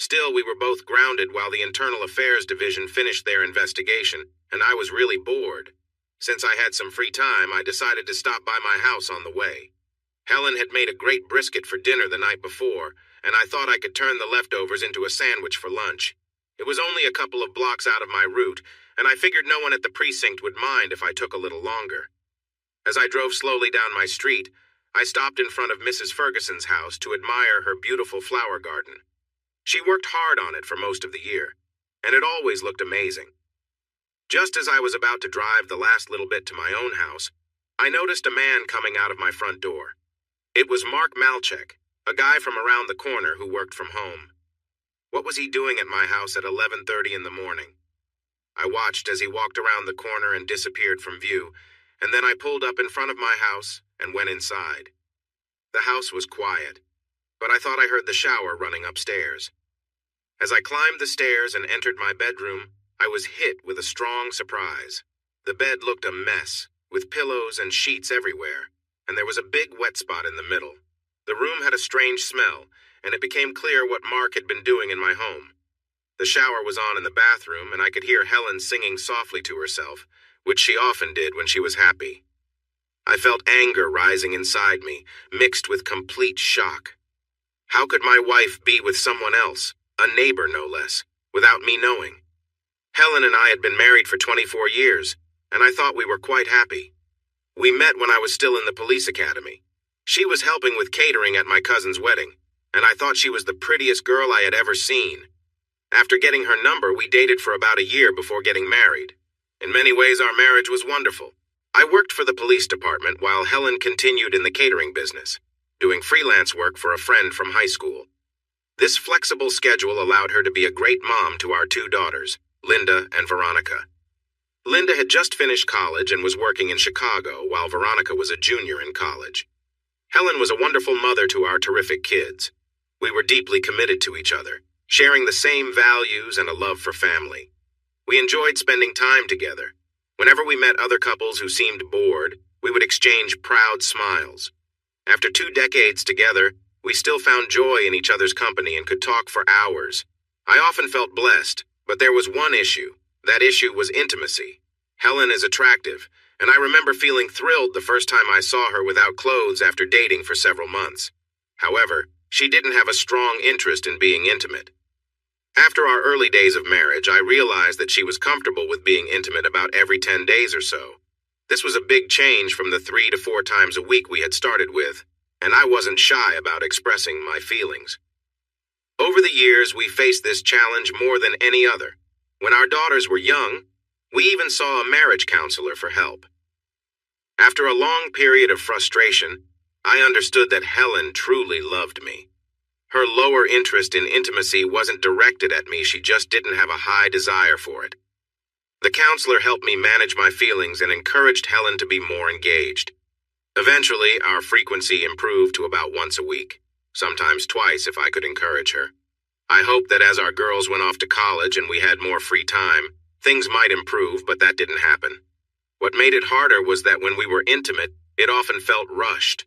Still, we were both grounded while the Internal Affairs Division finished their investigation, and I was really bored. Since I had some free time, I decided to stop by my house on the way. Helen had made a great brisket for dinner the night before, and I thought I could turn the leftovers into a sandwich for lunch. It was only a couple of blocks out of my route, and I figured no one at the precinct would mind if I took a little longer. As I drove slowly down my street, I stopped in front of Mrs. Ferguson's house to admire her beautiful flower garden. She worked hard on it for most of the year, and it always looked amazing. Just as I was about to drive the last little bit to my own house, I noticed a man coming out of my front door. It was Mark Malchek, a guy from around the corner who worked from home. What was he doing at my house at 11:30 in the morning? I watched as he walked around the corner and disappeared from view, and then I pulled up in front of my house and went inside. The house was quiet, but I thought I heard the shower running upstairs. As I climbed the stairs and entered my bedroom, I was hit with a strong surprise. The bed looked a mess, with pillows and sheets everywhere, and there was a big wet spot in the middle. The room had a strange smell, and it became clear what Mark had been doing in my home. The shower was on in the bathroom, and I could hear Helen singing softly to herself, which she often did when she was happy. I felt anger rising inside me, mixed with complete shock. How could my wife be with someone else, a neighbor no less, without me knowing? Helen and I had been married for 24 years, and I thought we were quite happy. We met when I was still in the police academy. She was helping with catering at my cousin's wedding, and I thought she was the prettiest girl I had ever seen. After getting her number, we dated for about a year before getting married. In many ways, our marriage was wonderful. I worked for the police department while Helen continued in the catering business, doing freelance work for a friend from high school. This flexible schedule allowed her to be a great mom to our two daughters, Linda and Veronica. Linda had just finished college and was working in Chicago, while Veronica was a junior in college. Helen was a wonderful mother to our terrific kids. We were deeply committed to each other, sharing the same values and a love for family. We enjoyed spending time together. Whenever we met other couples who seemed bored, we would exchange proud smiles. After 2 decades together, we still found joy in each other's company and could talk for hours. I often felt blessed, but there was one issue. That issue was intimacy. Helen is attractive, and I remember feeling thrilled the first time I saw her without clothes after dating for several months. However, she didn't have a strong interest in being intimate. After our early days of marriage, I realized that she was comfortable with being intimate about every 10 days or so. This was a big change from the 3 to 4 times a week we had started with, and I wasn't shy about expressing my feelings. Over the years, we faced this challenge more than any other. When our daughters were young, we even saw a marriage counselor for help. After a long period of frustration, I understood that Helen truly loved me. Her lower interest in intimacy wasn't directed at me, she just didn't have a high desire for it. The counselor helped me manage my feelings and encouraged Helen to be more engaged. Eventually, our frequency improved to about once a week, sometimes twice if I could encourage her. I hoped that as our girls went off to college and we had more free time, things might improve, but that didn't happen. What made it harder was that when we were intimate, it often felt rushed.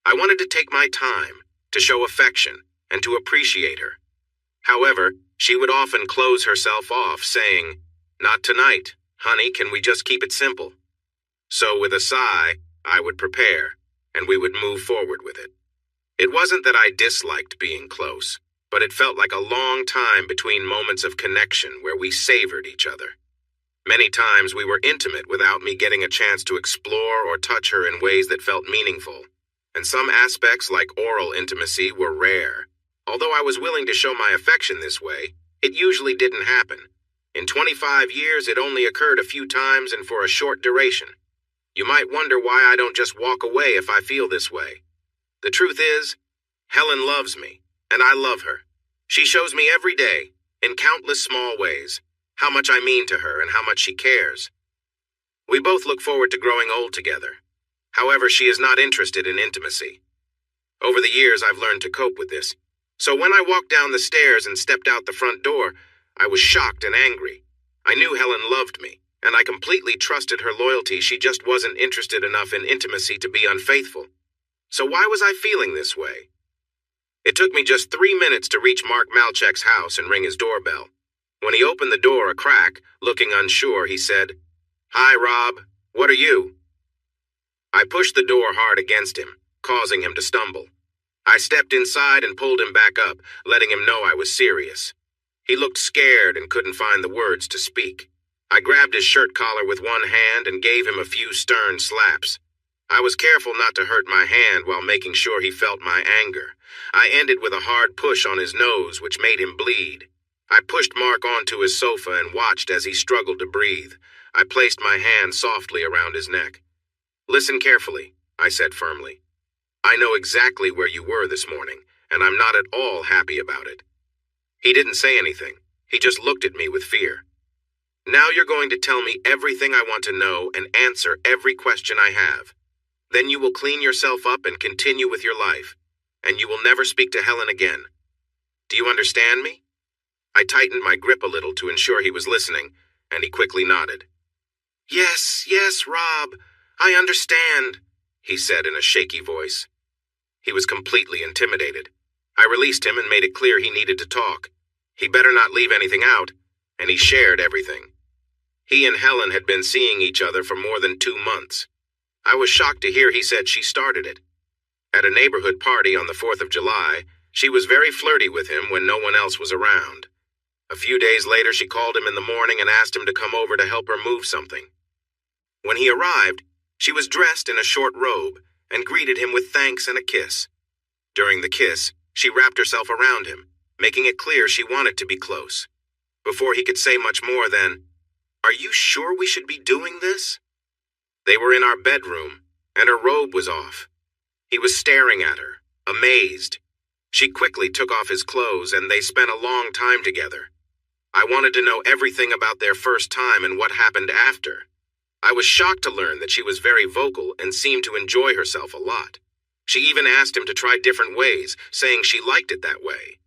I wanted to take my time, to show affection, and to appreciate her. However, she would often close herself off, saying, "Not tonight, honey, can we just keep it simple?" So with a sigh, I would prepare, and we would move forward with it. It wasn't that I disliked being close, but it felt like a long time between moments of connection where we savored each other. Many times we were intimate without me getting a chance to explore or touch her in ways that felt meaningful, and some aspects like oral intimacy were rare. Although I was willing to show my affection this way, it usually didn't happen. In 25 years, it only occurred a few times and for a short duration. You might wonder why I don't just walk away if I feel this way. The truth is, Helen loves me, and I love her. She shows me every day, in countless small ways, how much I mean to her and how much she cares. We both look forward to growing old together. However, she is not interested in intimacy. Over the years, I've learned to cope with this. So when I walked down the stairs and stepped out the front door, I was shocked and angry. I knew Helen loved me, and I completely trusted her loyalty. She just wasn't interested enough in intimacy to be unfaithful. So why was I feeling this way? It took me just 3 minutes to reach Mark Malchek's house and ring his doorbell. When he opened the door a crack, looking unsure, he said, "Hi, Rob. What are you?" I pushed the door hard against him, causing him to stumble. I stepped inside and pulled him back up, letting him know I was serious. He looked scared and couldn't find the words to speak. I grabbed his shirt collar with one hand and gave him a few stern slaps. I was careful not to hurt my hand while making sure he felt my anger. I ended with a hard push on his nose, which made him bleed. I pushed Mark onto his sofa and watched as he struggled to breathe. I placed my hand softly around his neck. "Listen carefully," I said firmly. "I know exactly where you were this morning, and I'm not at all happy about it." He didn't say anything. He just looked at me with fear. "Now you're going to tell me everything I want to know and answer every question I have. Then you will clean yourself up and continue with your life, and you will never speak to Helen again. Do you understand me?" I tightened my grip a little to ensure he was listening, and he quickly nodded. Yes, Rob, I understand," he said in a shaky voice. He was completely intimidated. I released him and made it clear he needed to talk. He better not leave anything out, and he shared everything. He and Helen had been seeing each other for more than 2 months. I was shocked to hear he said she started it. At a neighborhood party on the 4th of July, she was very flirty with him when no one else was around. A few days later, she called him in the morning and asked him to come over to help her move something. When he arrived, she was dressed in a short robe and greeted him with thanks and a kiss. During the kiss, she wrapped herself around him, making it clear she wanted to be close. Before he could say much more than, "Are you sure we should be doing this?" They were in our bedroom, and her robe was off. He was staring at her, amazed. She quickly took off his clothes, and they spent a long time together. I wanted to know everything about their first time and what happened after. I was shocked to learn that she was very vocal and seemed to enjoy herself a lot. She even asked him to try different ways, saying she liked it that way.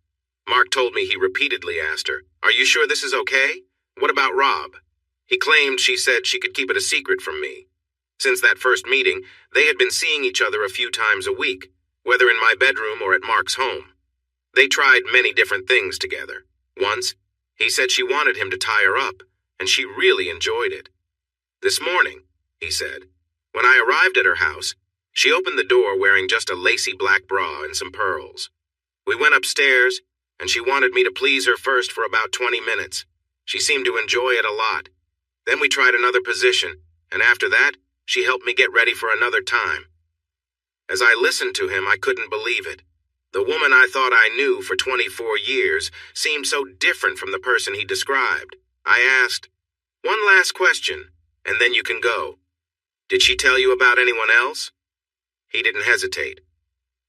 Mark told me he repeatedly asked her, "Are you sure this is okay? What about Rob?" He claimed she said she could keep it a secret from me. Since that first meeting, they had been seeing each other a few times a week, whether in my bedroom or at Mark's home. They tried many different things together. Once, he said she wanted him to tie her up, and she really enjoyed it. This morning, he said, when I arrived at her house, she opened the door wearing just a lacy black bra and some pearls. We went upstairs, and she wanted me to please her first for about 20 minutes. She seemed to enjoy it a lot. Then we tried another position, and after that, she helped me get ready for another time. As I listened to him, I couldn't believe it. The woman I thought I knew for 24 years seemed so different from the person he described. I asked, "One last question, and then you can go. Did she tell you about anyone else?" He didn't hesitate.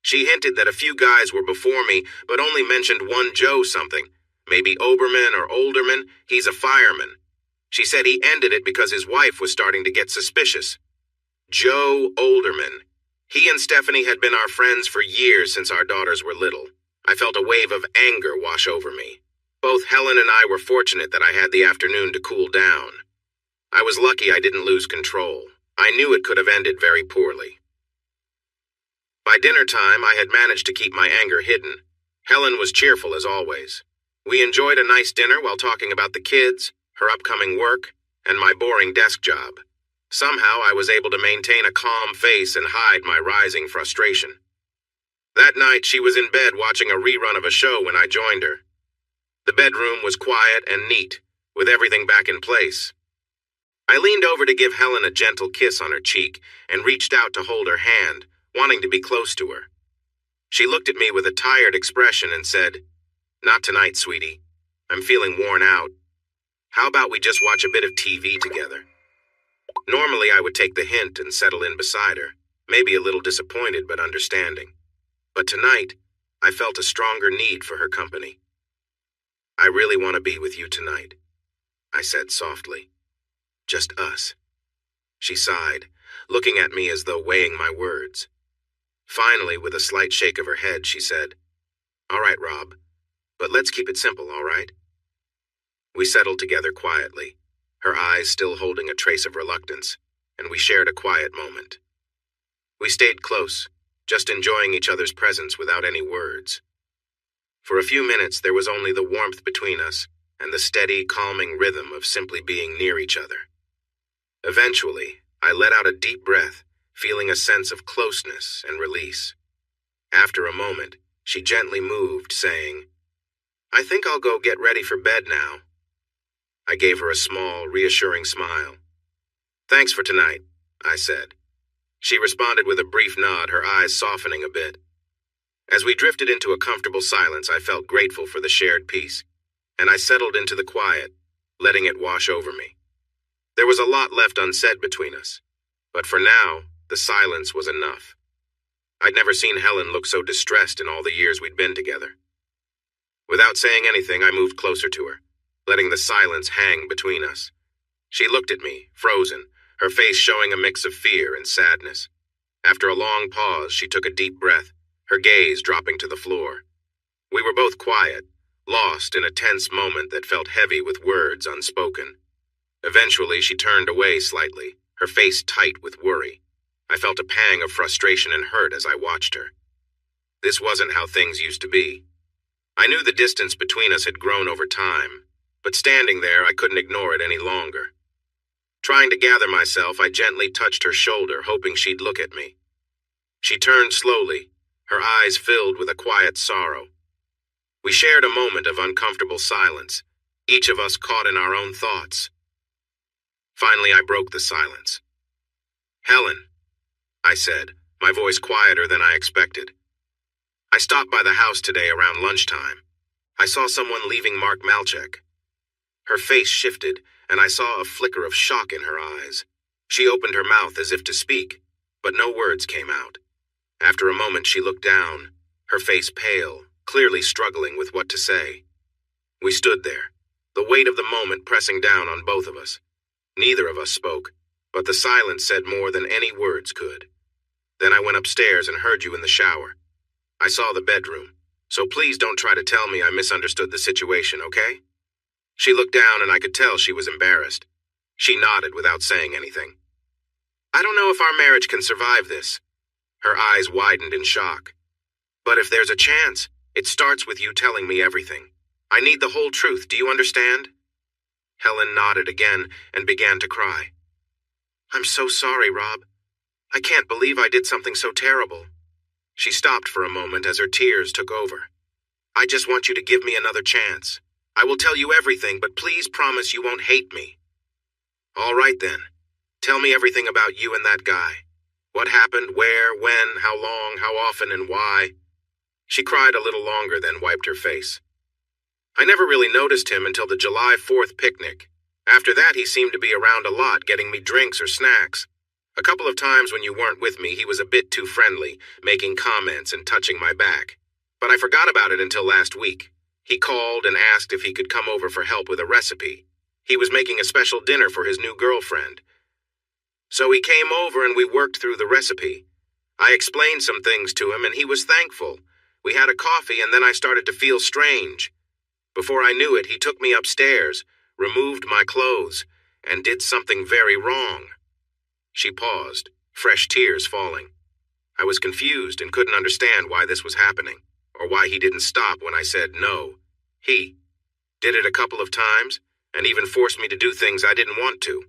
She hinted that a few guys were before me, but only mentioned one Joe something, maybe Oberman or Olderman. He's a fireman. She said he ended it because his wife was starting to get suspicious. Joe Olderman. He and Stephanie had been our friends for years since our daughters were little. I felt a wave of anger wash over me. Both Helen and I were fortunate that I had the afternoon to cool down. I was lucky I didn't lose control. I knew it could have ended very poorly. By dinner time, I had managed to keep my anger hidden. Helen was cheerful as always. We enjoyed a nice dinner while talking about the kids, her upcoming work, and my boring desk job. Somehow I was able to maintain a calm face and hide my rising frustration. That night, she was in bed watching a rerun of a show when I joined her. The bedroom was quiet and neat, with everything back in place. I leaned over to give Helen a gentle kiss on her cheek and reached out to hold her hand, wanting to be close to her. She looked at me with a tired expression and said, "Not tonight, sweetie. I'm feeling worn out. How about we just watch a bit of TV together?" Normally, I would take the hint and settle in beside her, maybe a little disappointed but understanding. But tonight, I felt a stronger need for her company. "I really want to be with you tonight," I said softly. "Just us." She sighed, looking at me as though weighing my words. Finally, with a slight shake of her head, she said, "All right, Rob, but let's keep it simple, all right?" We settled together quietly, her eyes still holding a trace of reluctance, and we shared a quiet moment. We stayed close, just enjoying each other's presence without any words. For a few minutes, there was only the warmth between us and the steady, calming rhythm of simply being near each other. Eventually, I let out a deep breath, feeling a sense of closeness and release. After a moment, she gently moved, saying, "I think I'll go get ready for bed now." I gave her a small, reassuring smile. "Thanks for tonight," I said. She responded with a brief nod, her eyes softening a bit. As we drifted into a comfortable silence, I felt grateful for the shared peace, and I settled into the quiet, letting it wash over me. There was a lot left unsaid between us, but for now, the silence was enough. I'd never seen Helen look so distressed in all the years we'd been together. Without saying anything, I moved closer to her, letting the silence hang between us. She looked at me, frozen, her face showing a mix of fear and sadness. After a long pause, she took a deep breath, her gaze dropping to the floor. We were both quiet, lost in a tense moment that felt heavy with words unspoken. Eventually, she turned away slightly, her face tight with worry. I felt a pang of frustration and hurt as I watched her. This wasn't how things used to be. I knew the distance between us had grown over time, but standing there, I couldn't ignore it any longer. Trying to gather myself, I gently touched her shoulder, hoping she'd look at me. She turned slowly, her eyes filled with a quiet sorrow. We shared a moment of uncomfortable silence, each of us caught in our own thoughts. Finally, I broke the silence. "Helen," I said, my voice quieter than I expected. "I stopped by the house today around lunchtime. I saw someone leaving Mark Malchek." Her face shifted, and I saw a flicker of shock in her eyes. She opened her mouth as if to speak, but no words came out. After a moment, she looked down, her face pale, clearly struggling with what to say. We stood there, the weight of the moment pressing down on both of us. Neither of us spoke, but the silence said more than any words could. Then I went upstairs and heard you in the shower. I saw the bedroom, so please don't try to tell me I misunderstood the situation, okay? She looked down and I could tell she was embarrassed. She nodded without saying anything. "I don't know if our marriage can survive this." Her eyes widened in shock. "But if there's a chance, it starts with you telling me everything. I need the whole truth, do you understand?" Helen nodded again and began to cry. "I'm so sorry, Rob. I can't believe I did something so terrible." She stopped for a moment as her tears took over. "I just want you to give me another chance. I will tell you everything, but please promise you won't hate me." "All right then. Tell me everything about you and that guy. What happened, where, when, how long, how often, and why?" She cried a little longer, then wiped her face. "I never really noticed him until the July 4th picnic. After that, he seemed to be around a lot, getting me drinks or snacks. A couple of times when you weren't with me, he was a bit too friendly, making comments and touching my back. But I forgot about it until last week. He called and asked if he could come over for help with a recipe. He was making a special dinner for his new girlfriend. So he came over and we worked through the recipe. I explained some things to him and he was thankful. We had a coffee and then I started to feel strange. Before I knew it, he took me upstairs, removed my clothes, and did something very wrong." She paused, fresh tears falling. I was confused and couldn't understand why this was happening, or why he didn't stop when I said no. He did it a couple of times, and even forced me to do things I didn't want to.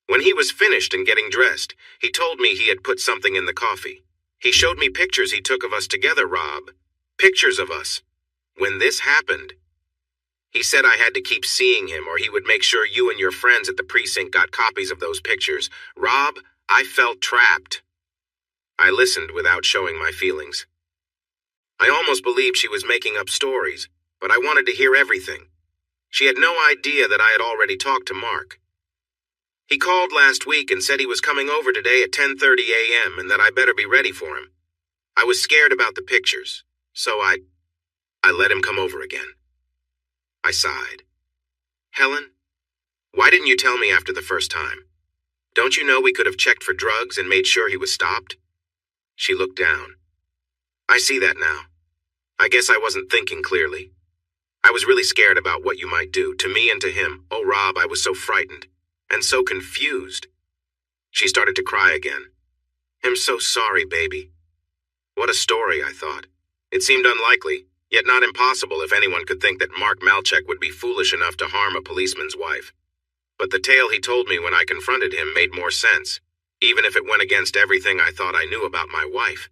When he was finished and getting dressed, he told me he had put something in the coffee. He showed me pictures he took of us together, Rob. Pictures of us. When this happened, he said I had to keep seeing him or he would make sure you and your friends at the precinct got copies of those pictures. Rob, I felt trapped. I listened without showing my feelings. I almost believed she was making up stories, but I wanted to hear everything. She had no idea that I had already talked to Mark. He called last week and said he was coming over today at 10:30 a.m. and that I better be ready for him. I was scared about the pictures, so I let him come over again. I sighed. "Helen, why didn't you tell me after the first time? Don't you know we could have checked for drugs and made sure he was stopped?" She looked down. "I see that now. I guess I wasn't thinking clearly. I was really scared about what you might do, to me and to him. Oh, Rob, I was so frightened, and so confused." She started to cry again. "I'm so sorry, baby." What a story, I thought. It seemed unlikely, yet not impossible if anyone could think that Mark Malchek would be foolish enough to harm a policeman's wife. But the tale he told me when I confronted him made more sense, even if it went against everything I thought I knew about my wife.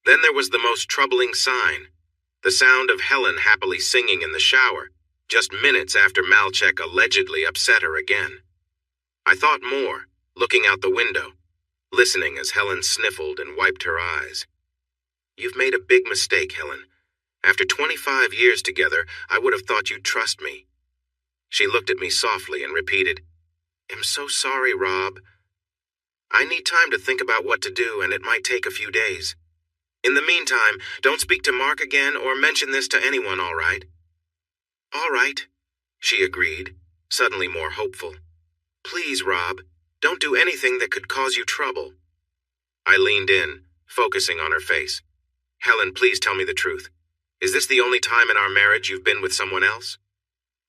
Then there was the most troubling sign, the sound of Helen happily singing in the shower, just minutes after Malchek allegedly upset her again. I thought more, looking out the window, listening as Helen sniffled and wiped her eyes. "You've made a big mistake, Helen. After 25 years together, I would have thought you'd trust me." She looked at me softly and repeated, "I'm so sorry, Rob. I need time to think about what to do, and it might take a few days. In the meantime, don't speak to Mark again or mention this to anyone, all right?" "All right," she agreed, suddenly more hopeful. "Please, Rob, don't do anything that could cause you trouble." I leaned in, focusing on her face. "Helen, please tell me the truth. Is this the only time in our marriage you've been with someone else?"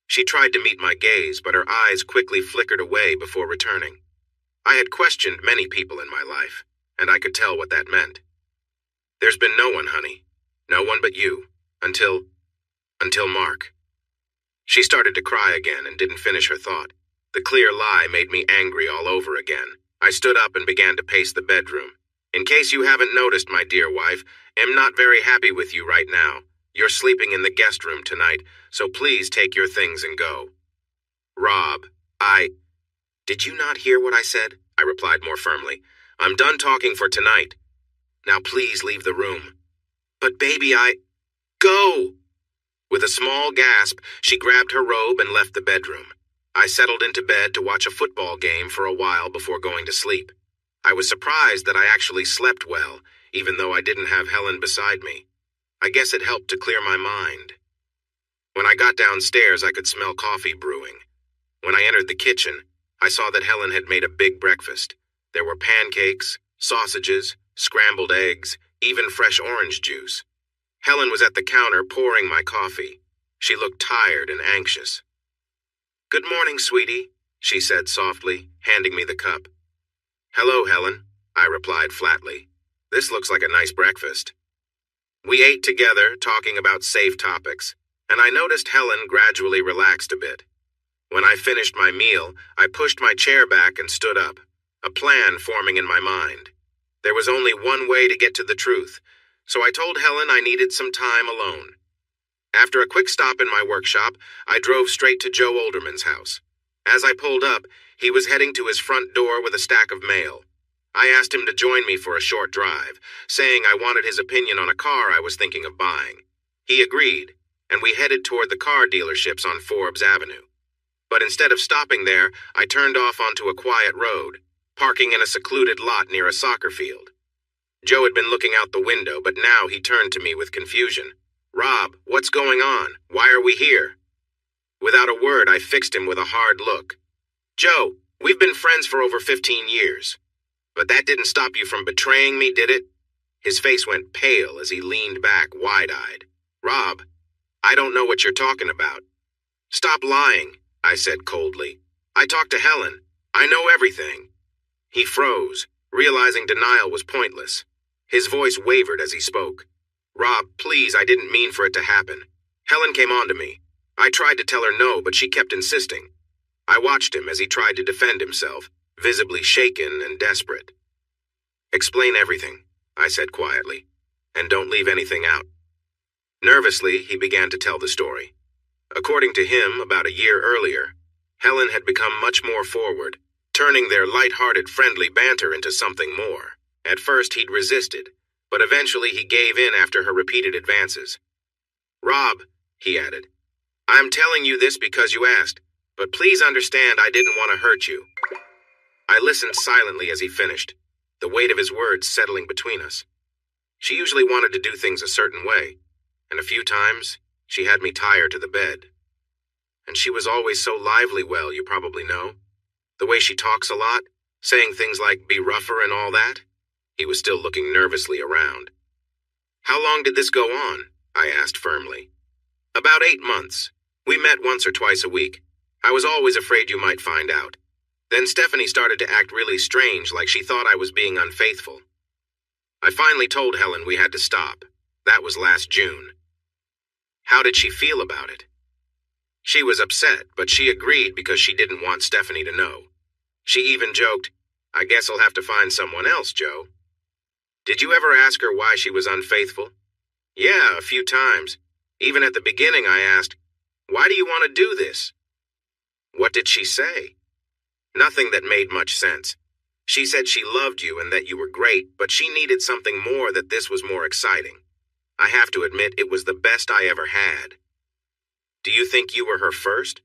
She tried to meet my gaze, but her eyes quickly flickered away before returning. I had questioned many people in my life, and I could tell what that meant. "There's been no one, honey. No one but you. Until Mark." She started to cry again and didn't finish her thought. The clear lie made me angry all over again. I stood up and began to pace the bedroom. "In case you haven't noticed, my dear wife, I'm not very happy with you right now. You're sleeping in the guest room tonight, so please take your things and go." "Rob, Did you not hear what I said?" I replied more firmly. "I'm done talking for tonight. Now please leave the room." "But baby, Go!" With a small gasp, she grabbed her robe and left the bedroom. I settled into bed to watch a football game for a while before going to sleep. I was surprised that I actually slept well, even though I didn't have Helen beside me. I guess it helped to clear my mind. When I got downstairs, I could smell coffee brewing. When I entered the kitchen, I saw that Helen had made a big breakfast. There were pancakes, sausages, scrambled eggs, even fresh orange juice. Helen was at the counter pouring my coffee. She looked tired and anxious. "Good morning, sweetie," she said softly, handing me the cup. "Hello, Helen," I replied flatly. "This looks like a nice breakfast." We ate together, talking about safe topics, and I noticed Helen gradually relaxed a bit. When I finished my meal, I pushed my chair back and stood up, a plan forming in my mind. There was only one way to get to the truth, so I told Helen I needed some time alone. After a quick stop in my workshop, I drove straight to Joe Olderman's house. As I pulled up, he was heading to his front door with a stack of mail. I asked him to join me for a short drive, saying I wanted his opinion on a car I was thinking of buying. He agreed, and we headed toward the car dealerships on Forbes Avenue. But instead of stopping there, I turned off onto a quiet road, parking in a secluded lot near a soccer field. Joe had been looking out the window, but now he turned to me with confusion. "Rob, what's going on? Why are we here?" Without a word, I fixed him with a hard look. "Joe, we've been friends for over 15 years. But that didn't stop you from betraying me, did it?" His face went pale as he leaned back wide-eyed. "Rob, I don't know what you're talking about." "Stop lying," I said coldly. "I talked to Helen. I know everything." He froze, realizing denial was pointless. His voice wavered as he spoke. "Rob, please, I didn't mean for it to happen. Helen came on to me. I tried to tell her no, but she kept insisting." I watched him as he tried to defend himself, visibly shaken and desperate. "Explain everything," I said quietly, "and don't leave anything out." Nervously, he began to tell the story. According to him, about a year earlier, Helen had become much more forward, turning their light-hearted friendly banter into something more. At first, he'd resisted, but eventually he gave in after her repeated advances. "Rob," he added, "I'm telling you this because you asked, but please understand I didn't want to hurt you." I listened silently as he finished, the weight of his words settling between us. She usually wanted to do things a certain way, and a few times, she had me tie her to the bed. And she was always so lively, well, you probably know. The way she talks a lot, saying things like be rougher and all that. He was still looking nervously around. "How long did this go on?" I asked firmly. "About 8 months. We met once or twice a week. I was always afraid you might find out. Then Stephanie started to act really strange, like she thought I was being unfaithful. I finally told Helen we had to stop. That was last June. How did she feel about it? She was upset, but she agreed because she didn't want Stephanie to know. She even joked, "I guess I'll have to find someone else, Joe." Did you ever ask her why she was unfaithful? Yeah, a few times. Even at the beginning I asked, "Why do you want to do this?" What did she say? Nothing that made much sense. She said she loved you and that you were great, but she needed something more, that this was more exciting. I have to admit, it was the best I ever had. Do you think you were her first?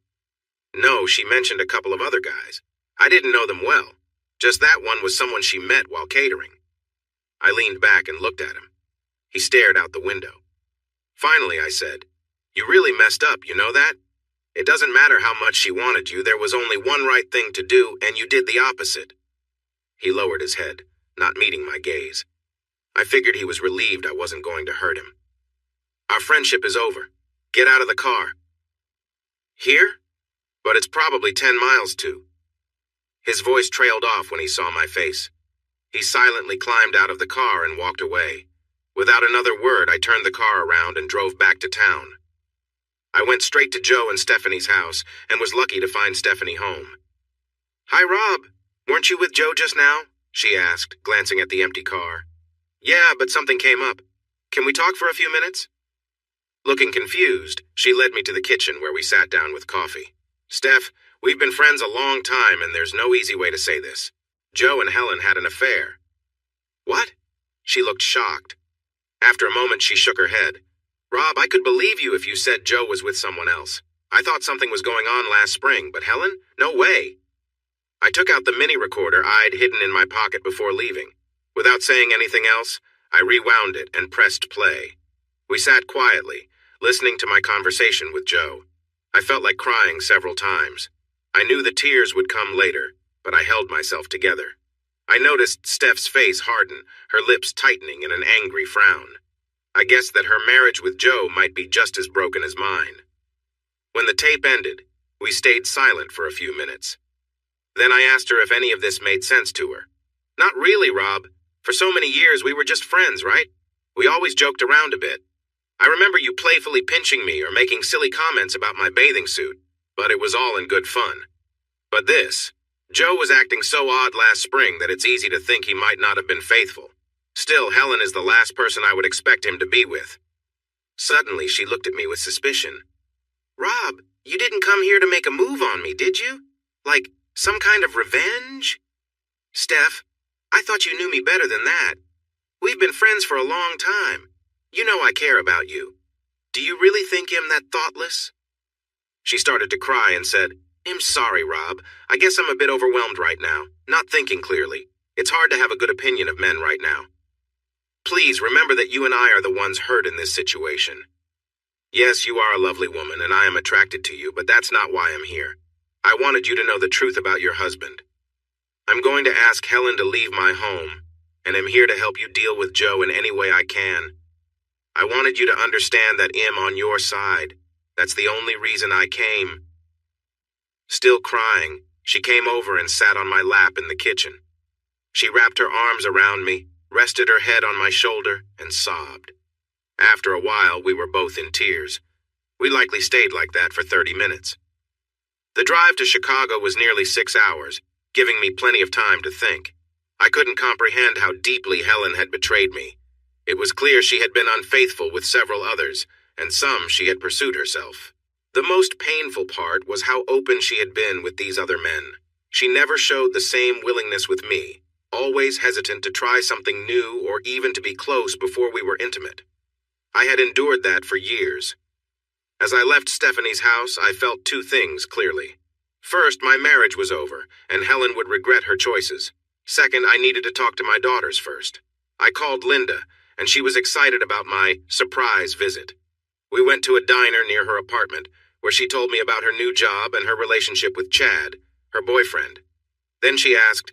No, she mentioned a couple of other guys. I didn't know them well. Just that one was someone she met while catering. I leaned back and looked at him. He stared out the window. Finally, I said, "You really messed up, you know that? It doesn't matter how much she wanted you, there was only one right thing to do, and you did the opposite." He lowered his head, not meeting my gaze. I figured he was relieved I wasn't going to hurt him. "Our friendship is over. Get out of the car." "Here? But it's probably 10 miles to." His voice trailed off when he saw my face. He silently climbed out of the car and walked away. Without another word, I turned the car around and drove back to town. I went straight to Joe and Stephanie's house and was lucky to find Stephanie home. "Hi, Rob. Weren't you with Joe just now?" she asked, glancing at the empty car. "Yeah, but something came up. Can we talk for a few minutes?" Looking confused, she led me to the kitchen where we sat down with coffee. "Steph, we've been friends a long time and there's no easy way to say this. Joe and Helen had an affair." "What?" She looked shocked. After a moment, she shook her head. "Rob, I could believe you if you said Joe was with someone else. I thought something was going on last spring, but Helen? No way." I took out the mini recorder I'd hidden in my pocket before leaving. Without saying anything else, I rewound it and pressed play. We sat quietly, listening to my conversation with Joe. I felt like crying several times. I knew the tears would come later, but I held myself together. I noticed Steph's face harden, her lips tightening in an angry frown. I guessed that her marriage with Joe might be just as broken as mine. When the tape ended, we stayed silent for a few minutes. Then I asked her if any of this made sense to her. "Not really, Rob. For so many years we were just friends, right? We always joked around a bit. I remember you playfully pinching me or making silly comments about my bathing suit, but it was all in good fun. But this, Joe was acting so odd last spring that it's easy to think he might not have been faithful. Still, Helen is the last person I would expect him to be with." Suddenly, she looked at me with suspicion. "Rob, you didn't come here to make a move on me, did you? Like, some kind of revenge?" "Steph, I thought you knew me better than that. We've been friends for a long time. You know I care about you. Do you really think I'm that thoughtless?" She started to cry and said, "I'm sorry, Rob. I guess I'm a bit overwhelmed right now, not thinking clearly. It's hard to have a good opinion of men right now. Please remember that you and I are the ones hurt in this situation. Yes, you are a lovely woman and I am attracted to you, but that's not why I'm here. I wanted you to know the truth about your husband. I'm going to ask Helen to leave my home, and I'm here to help you deal with Joe in any way I can. I wanted you to understand that I'm on your side. That's the only reason I came." Still crying, she came over and sat on my lap in the kitchen. She wrapped her arms around me, rested her head on my shoulder, and sobbed. After a while, we were both in tears. We likely stayed like that for 30 minutes. The drive to Chicago was nearly 6 hours, giving me plenty of time to think. I couldn't comprehend how deeply Helen had betrayed me. It was clear she had been unfaithful with several others, and some she had pursued herself. The most painful part was how open she had been with these other men. She never showed the same willingness with me, always hesitant to try something new or even to be close before we were intimate. I had endured that for years. As I left Stephanie's house, I felt two things clearly. First, my marriage was over, and Helen would regret her choices. Second, I needed to talk to my daughters first. I called Linda, and she was excited about my surprise visit. We went to a diner near her apartment, where she told me about her new job and her relationship with Chad, her boyfriend. Then she asked,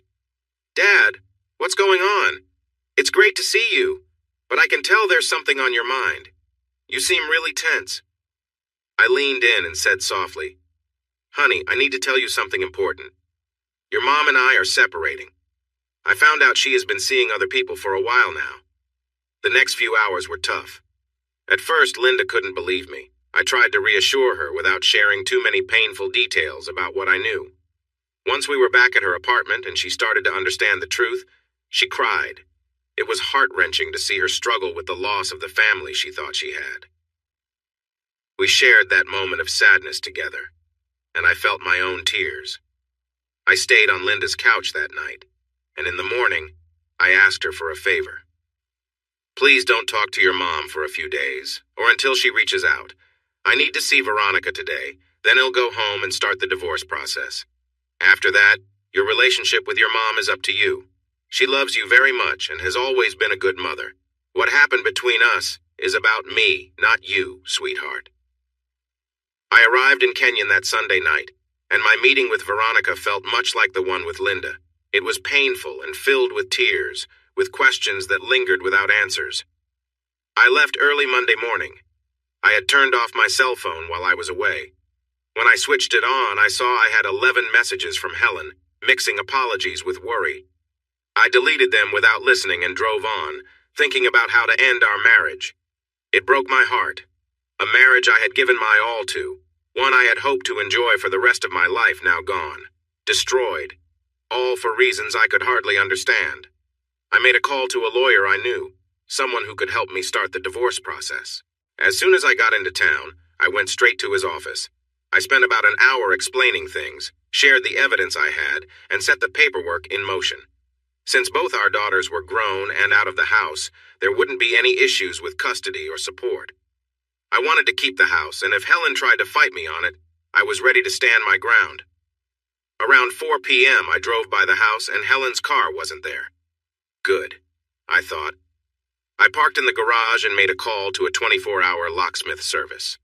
"Dad, what's going on? It's great to see you, but I can tell there's something on your mind. You seem really tense." I leaned in and said softly, "Honey, I need to tell you something important. Your mom and I are separating. I found out she has been seeing other people for a while now." The next few hours were tough. At first, Linda couldn't believe me. I tried to reassure her without sharing too many painful details about what I knew. Once we were back at her apartment and she started to understand the truth, she cried. It was heart-wrenching to see her struggle with the loss of the family she thought she had. We shared that moment of sadness together, and I felt my own tears. I stayed on Linda's couch that night, and in the morning, I asked her for a favor. Please don't talk to your mom for a few days, or until she reaches out. I need to see Veronica today, then he'll go home and start the divorce process. After that, your relationship with your mom is up to you. She loves you very much and has always been a good mother. What happened between us is about me, not you, sweetheart. I arrived in Kenyon that Sunday night, and my meeting with Veronica felt much like the one with Linda. It was painful and filled with tears, with questions that lingered without answers. I left early Monday morning. I had turned off my cell phone while I was away. When I switched it on, I saw I had 11 messages from Helen, mixing apologies with worry. I deleted them without listening and drove on, thinking about how to end our marriage. It broke my heart. A marriage I had given my all to, one I had hoped to enjoy for the rest of my life, now gone. Destroyed. All for reasons I could hardly understand. I made a call to a lawyer I knew, someone who could help me start the divorce process. As soon as I got into town, I went straight to his office. I spent about an hour explaining things, shared the evidence I had, and set the paperwork in motion. Since both our daughters were grown and out of the house, there wouldn't be any issues with custody or support. I wanted to keep the house, and if Helen tried to fight me on it, I was ready to stand my ground. Around 4 p.m., I drove by the house and Helen's car wasn't there. Good, I thought. I parked in the garage and made a call to a 24-hour locksmith service.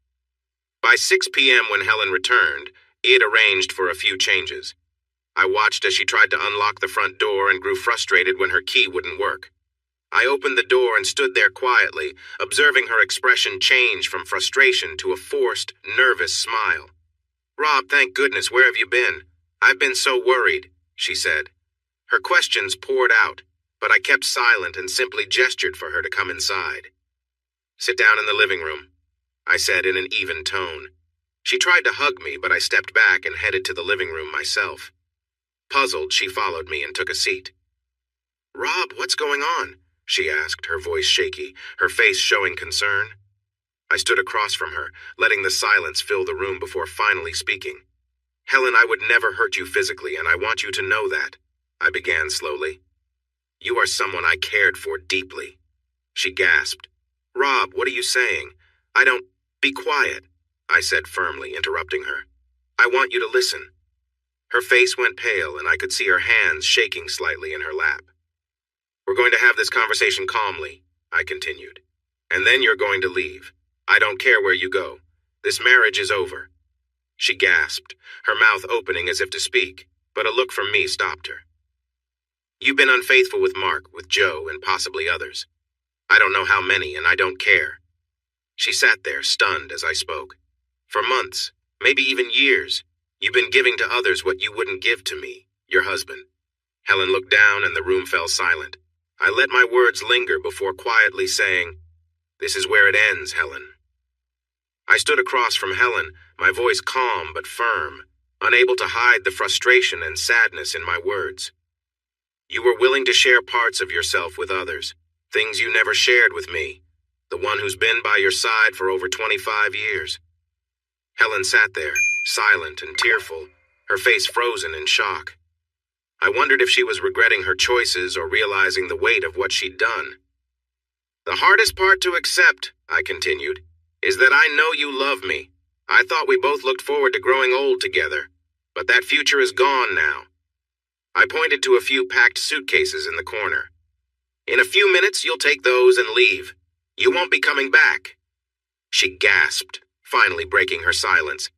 By 6 p.m. when Helen returned, he had arranged for a few changes. I watched as she tried to unlock the front door and grew frustrated when her key wouldn't work. I opened the door and stood there quietly, observing her expression change from frustration to a forced, nervous smile. "Rob, thank goodness, where have you been? I've been so worried," she said. Her questions poured out, but I kept silent and simply gestured for her to come inside. "Sit down in the living room," I said in an even tone. She tried to hug me, but I stepped back and headed to the living room myself. Puzzled, she followed me and took a seat. "Rob, what's going on?" she asked, her voice shaky, her face showing concern. I stood across from her, letting the silence fill the room before finally speaking. "Helen, I would never hurt you physically, and I want you to know that," I began slowly. "You are someone I cared for deeply." She gasped. "Rob, what are you saying? I don't—" "Be quiet," I said firmly, interrupting her. "I want you to listen." Her face went pale, and I could see her hands shaking slightly in her lap. "We're going to have this conversation calmly," I continued. "And then you're going to leave. I don't care where you go. This marriage is over." She gasped, her mouth opening as if to speak, but a look from me stopped her. "You've been unfaithful with Mark, with Joe, and possibly others. I don't know how many, and I don't care." She sat there, stunned as I spoke. "For months, maybe even years, you've been giving to others what you wouldn't give to me, your husband." Helen looked down and the room fell silent. I let my words linger before quietly saying, "This is where it ends, Helen." I stood across from Helen, my voice calm but firm, unable to hide the frustration and sadness in my words. "You were willing to share parts of yourself with others, things you never shared with me, the one who's been by your side for over 25 years. Helen sat there, silent and tearful, her face frozen in shock. I wondered if she was regretting her choices or realizing the weight of what she'd done. "The hardest part to accept," I continued, "is that I know you love me. I thought we both looked forward to growing old together, but that future is gone now." I pointed to a few packed suitcases in the corner. "In a few minutes, you'll take those and leave. You won't be coming back." She gasped, finally breaking her silence.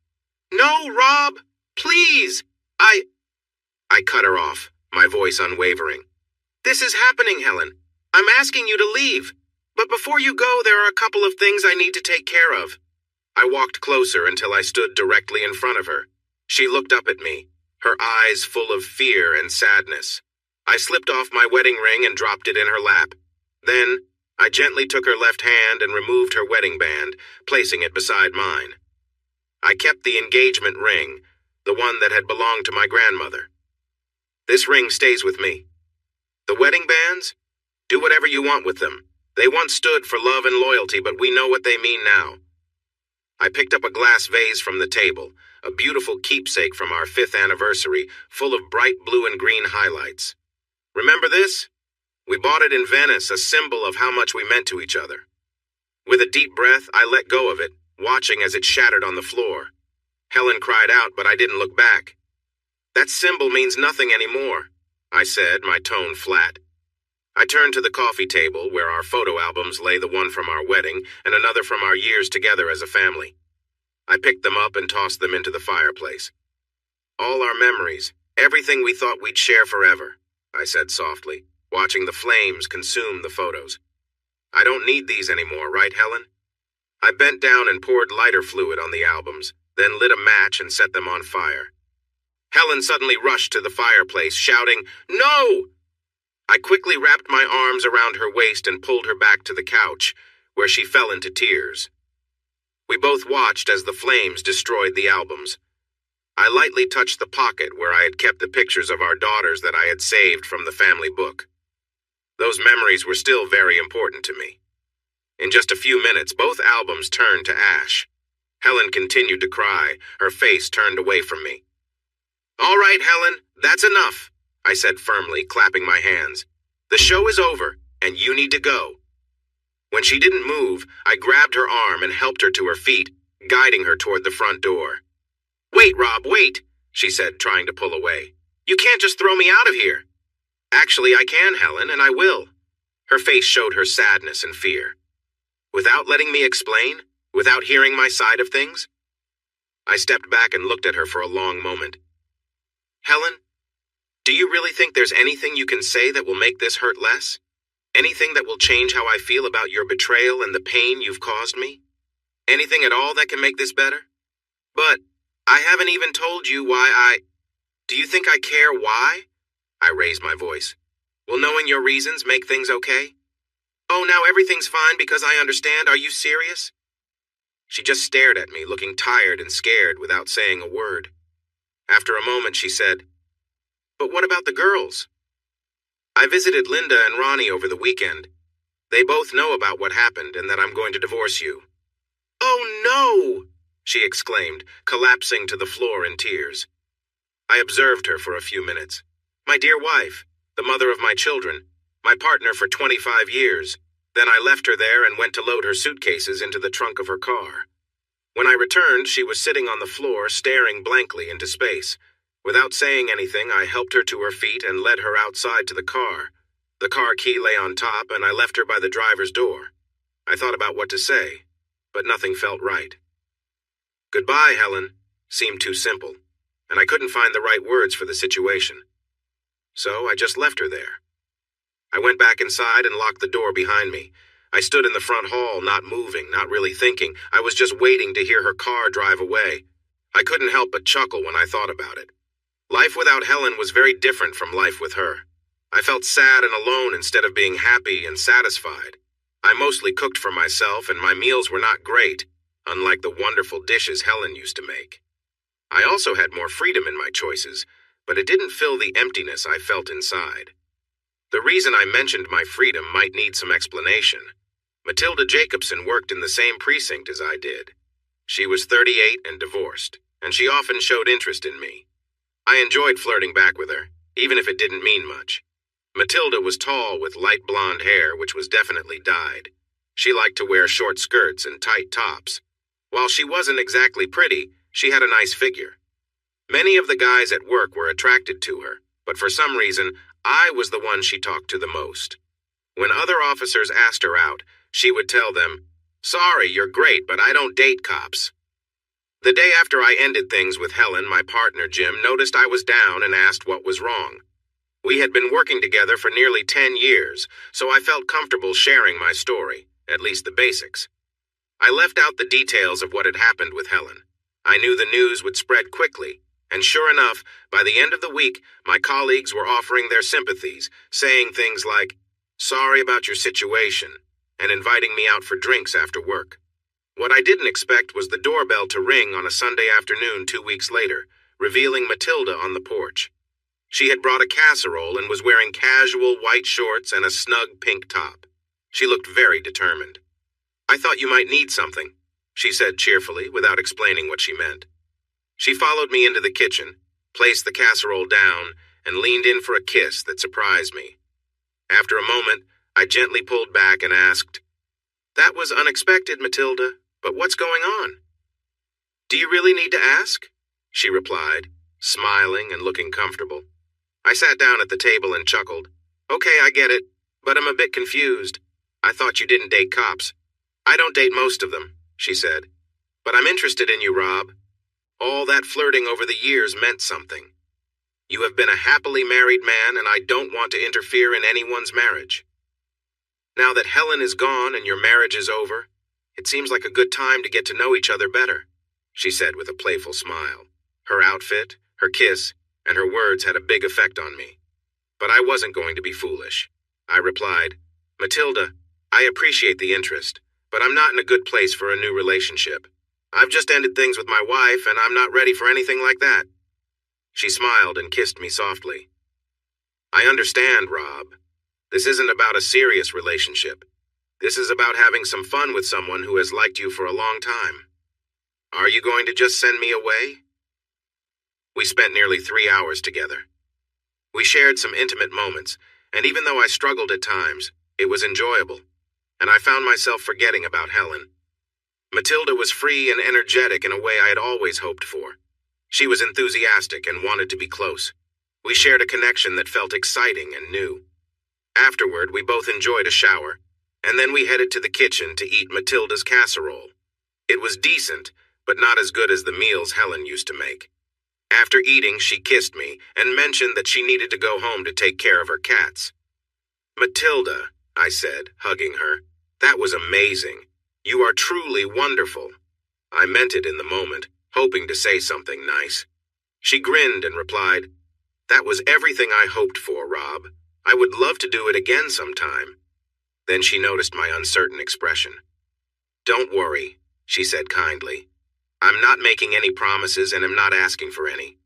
"No, Rob, please, I cut her off, my voice unwavering. "This is happening, Helen. I'm asking you to leave. But before you go, there are a couple of things I need to take care of." I walked closer until I stood directly in front of her. She looked up at me, her eyes full of fear and sadness. I slipped off my wedding ring and dropped it in her lap. Then, I gently took her left hand and removed her wedding band, placing it beside mine. I kept the engagement ring, the one that had belonged to my grandmother. This ring stays with me. The wedding bands? Do whatever you want with them. They once stood for love and loyalty, but we know what they mean now. I picked up a glass vase from the table, a beautiful keepsake from our 5th anniversary, full of bright blue and green highlights. Remember this? We bought it in Venice, a symbol of how much we meant to each other. With a deep breath, I let go of it, watching as it shattered on the floor. Helen cried out, but I didn't look back. That symbol means nothing anymore, I said, my tone flat. I turned to the coffee table, where our photo albums lay, the one from our wedding and another from our years together as a family. I picked them up and tossed them into the fireplace. All our memories, everything we thought we'd share forever, I said softly, watching the flames consume the photos. I don't need these anymore, right, Helen? I bent down and poured lighter fluid on the albums, then lit a match and set them on fire. Helen suddenly rushed to the fireplace, shouting, "No!" I quickly wrapped my arms around her waist and pulled her back to the couch, where she fell into tears. We both watched as the flames destroyed the albums. I lightly touched the pocket where I had kept the pictures of our daughters that I had saved from the family book. Those memories were still very important to me. In just a few minutes, both albums turned to ash. Helen continued to cry, her face turned away from me. "All right, Helen, that's enough," I said firmly, clapping my hands. "The show is over, and you need to go." When she didn't move, I grabbed her arm and helped her to her feet, guiding her toward the front door. "Wait, Rob, wait," she said, trying to pull away. "You can't just throw me out of here." "Actually, I can, Helen, and I will." Her face showed her sadness and fear. "Without letting me explain? Without hearing my side of things?" I stepped back and looked at her for a long moment. "Helen, do you really think there's anything you can say that will make this hurt less? Anything that will change how I feel about your betrayal and the pain you've caused me? Anything at all that can make this better? But I haven't even told you why Do you think I care why?" I raised my voice. "Will knowing your reasons make things okay? Oh, now everything's fine because I understand. Are you serious?" She just stared at me, looking tired and scared without saying a word. After a moment, she said, "But what about the girls?" "I visited Linda and Ronnie over the weekend. They both know about what happened and that I'm going to divorce you." "Oh, no!" she exclaimed, collapsing to the floor in tears. I observed her for a few minutes. My dear wife, the mother of my children, my partner for 25 years. Then I left her there and went to load her suitcases into the trunk of her car. When I returned, she was sitting on the floor, staring blankly into space. Without saying anything, I helped her to her feet and led her outside to the car. The car key lay on top, and I left her by the driver's door. I thought about what to say, but nothing felt right. "Goodbye, Helen," seemed too simple, and I couldn't find the right words for the situation. So I just left her there. I went back inside and locked the door behind me. I stood in the front hall, not moving, not really thinking. I was just waiting to hear her car drive away. I couldn't help but chuckle when I thought about it. Life without Helen was very different from life with her. I felt sad and alone instead of being happy and satisfied. I mostly cooked for myself, and my meals were not great, unlike the wonderful dishes Helen used to make. I also had more freedom in my choices, but it didn't fill the emptiness I felt inside. The reason I mentioned my freedom might need some explanation. Matilda Jacobson worked in the same precinct as I did. She was 38 and divorced, and she often showed interest in me. I enjoyed flirting back with her, even if it didn't mean much. Matilda was tall with light blonde hair, which was definitely dyed. She liked to wear short skirts and tight tops. While she wasn't exactly pretty, she had a nice figure. Many of the guys at work were attracted to her, but for some reason, I was the one she talked to the most. When other officers asked her out, she would tell them, "Sorry, you're great, but I don't date cops." The day after I ended things with Helen, my partner Jim noticed I was down and asked what was wrong. We had been working together for nearly 10 years, so I felt comfortable sharing my story, at least the basics. I left out the details of what had happened with Helen. I knew the news would spread quickly, and sure enough, by the end of the week, my colleagues were offering their sympathies, saying things like, "Sorry about your situation. and inviting me out for drinks after work. What I didn't expect was the doorbell to ring on a Sunday afternoon 2 weeks later, revealing Matilda on the porch. She had brought a casserole and was wearing casual white shorts and a snug pink top. She looked very determined. "I thought you might need something," she said cheerfully, without explaining what she meant. She followed me into the kitchen, placed the casserole down, and leaned in for a kiss that surprised me. After a moment, I gently pulled back and asked, "That was unexpected, Matilda, but what's going on?" "Do you really need to ask?" she replied, smiling and looking comfortable. I sat down at the table and chuckled. "Okay, I get it, but I'm a bit confused. I thought you didn't date cops." "I don't date most of them," she said. "But I'm interested in you, Rob. All that flirting over the years meant something. You have been a happily married man, and I don't want to interfere in anyone's marriage. Now that Helen is gone and your marriage is over, it seems like a good time to get to know each other better," she said with a playful smile. Her outfit, her kiss, and her words had a big effect on me. But I wasn't going to be foolish. I replied, "Matilda, I appreciate the interest, but I'm not in a good place for a new relationship. I've just ended things with my wife, and I'm not ready for anything like that." She smiled and kissed me softly. "I understand, Rob. This isn't about a serious relationship. This is about having some fun with someone who has liked you for a long time. Are you going to just send me away?" We spent nearly 3 hours together. We shared some intimate moments, and even though I struggled at times, it was enjoyable, and I found myself forgetting about Helen. Matilda was free and energetic in a way I had always hoped for. She was enthusiastic and wanted to be close. We shared a connection that felt exciting and new. Afterward, we both enjoyed a shower, and then we headed to the kitchen to eat Matilda's casserole. It was decent, but not as good as the meals Helen used to make. After eating, she kissed me and mentioned that she needed to go home to take care of her cats. "Matilda," I said, hugging her, "that was amazing. You are truly wonderful." I meant it in the moment, hoping to say something nice. She grinned and replied, "That was everything I hoped for, Rob. I would love to do it again sometime." Then she noticed my uncertain expression. "Don't worry," she said kindly. "I'm not making any promises and am not asking for any.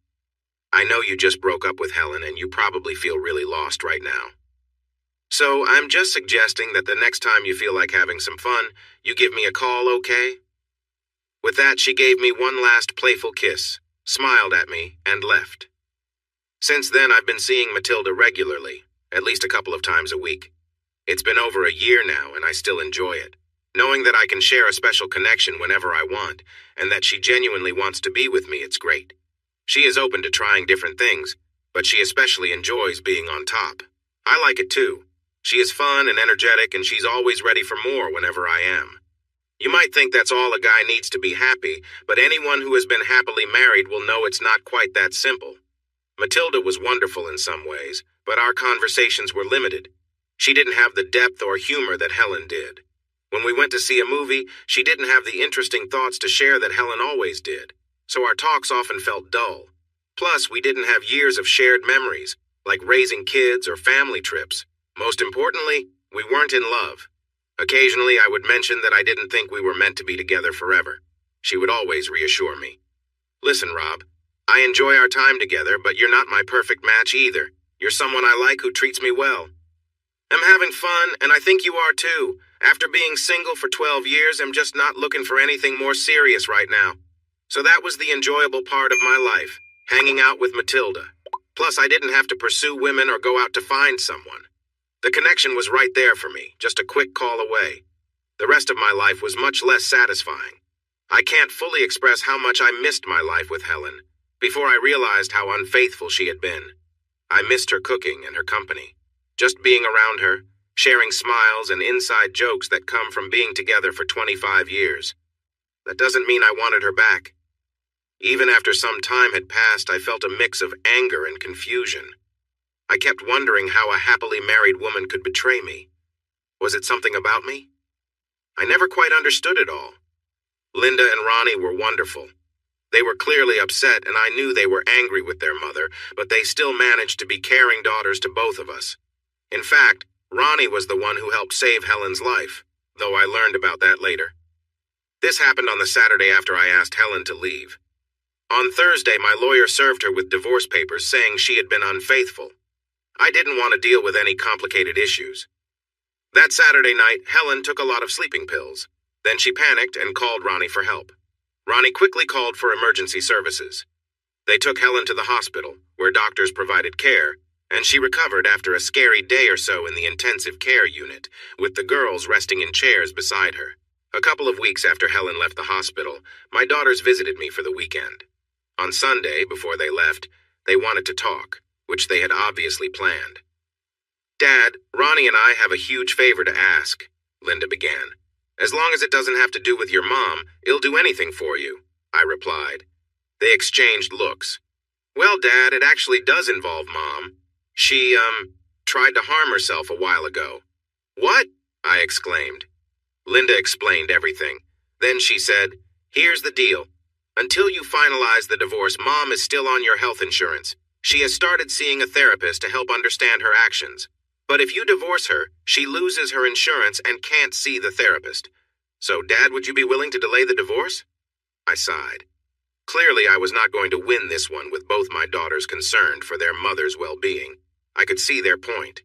I know you just broke up with Helen and you probably feel really lost right now. So I'm just suggesting that the next time you feel like having some fun, you give me a call, okay?" With that, she gave me one last playful kiss, smiled at me, and left. Since then, I've been seeing Matilda regularly, at least a couple of times a week. It's been over a year now, and I still enjoy it. Knowing that I can share a special connection whenever I want, and that she genuinely wants to be with me, it's great. She is open to trying different things, but she especially enjoys being on top. I like it too. She is fun and energetic, and she's always ready for more whenever I am. You might think that's all a guy needs to be happy, but anyone who has been happily married will know it's not quite that simple. Matilda was wonderful in some ways, but our conversations were limited. She didn't have the depth or humor that Helen did. When we went to see a movie, she didn't have the interesting thoughts to share that Helen always did, so our talks often felt dull. Plus, we didn't have years of shared memories, like raising kids or family trips. Most importantly, we weren't in love. Occasionally, I would mention that I didn't think we were meant to be together forever. She would always reassure me. "Listen, Rob, I enjoy our time together, but you're not my perfect match either. You're someone I like who treats me well. I'm having fun, and I think you are too. After being single for 12 years, I'm just not looking for anything more serious right now. So that was the enjoyable part of my life, hanging out with Matilda. Plus, I didn't have to pursue women or go out to find someone. The connection was right there for me, just a quick call away. The rest of my life was much less satisfying. I can't fully express how much I missed my life with Helen, before I realized how unfaithful she had been. I missed her cooking and her company. Just being around her, sharing smiles and inside jokes that come from being together for 25 years. That doesn't mean I wanted her back. Even after some time had passed, I felt a mix of anger and confusion. I kept wondering how a happily married woman could betray me. Was it something about me? I never quite understood it all. Linda and Ronnie were wonderful. They were clearly upset, and I knew they were angry with their mother, but they still managed to be caring daughters to both of us. In fact, Ronnie was the one who helped save Helen's life. though I learned about that later. This happened on the Saturday after I asked Helen to leave. On Thursday, my lawyer served her with divorce papers saying she had been unfaithful. I didn't want to deal with any complicated issues. That Saturday night, Helen took a lot of sleeping pills. Then she panicked and called Ronnie for help. Ronnie quickly called for emergency services. They took Helen to the hospital, where doctors provided care, and she recovered after a scary day or so in the intensive care unit, with the girls resting in chairs beside her. A couple of weeks after Helen left the hospital, my daughters visited me for the weekend. On Sunday, before they left, they wanted to talk, which they had obviously planned. "Dad, Ronnie and I have a huge favor to ask," Linda began. "As long as it doesn't have to do with your mom, he'll do anything for you," I replied. They exchanged looks. "Well, Dad, it actually does involve Mom. She, tried to harm herself a while ago." "What?" I exclaimed. Linda explained everything. Then she said, "Here's the deal. Until you finalize the divorce, Mom is still on your health insurance. She has started seeing a therapist to help understand her actions. But if you divorce her, she loses her insurance and can't see the therapist. So, Dad, would you be willing to delay the divorce?" I sighed. Clearly, I was not going to win this one with both my daughters concerned for their mother's well-being. I could see their point.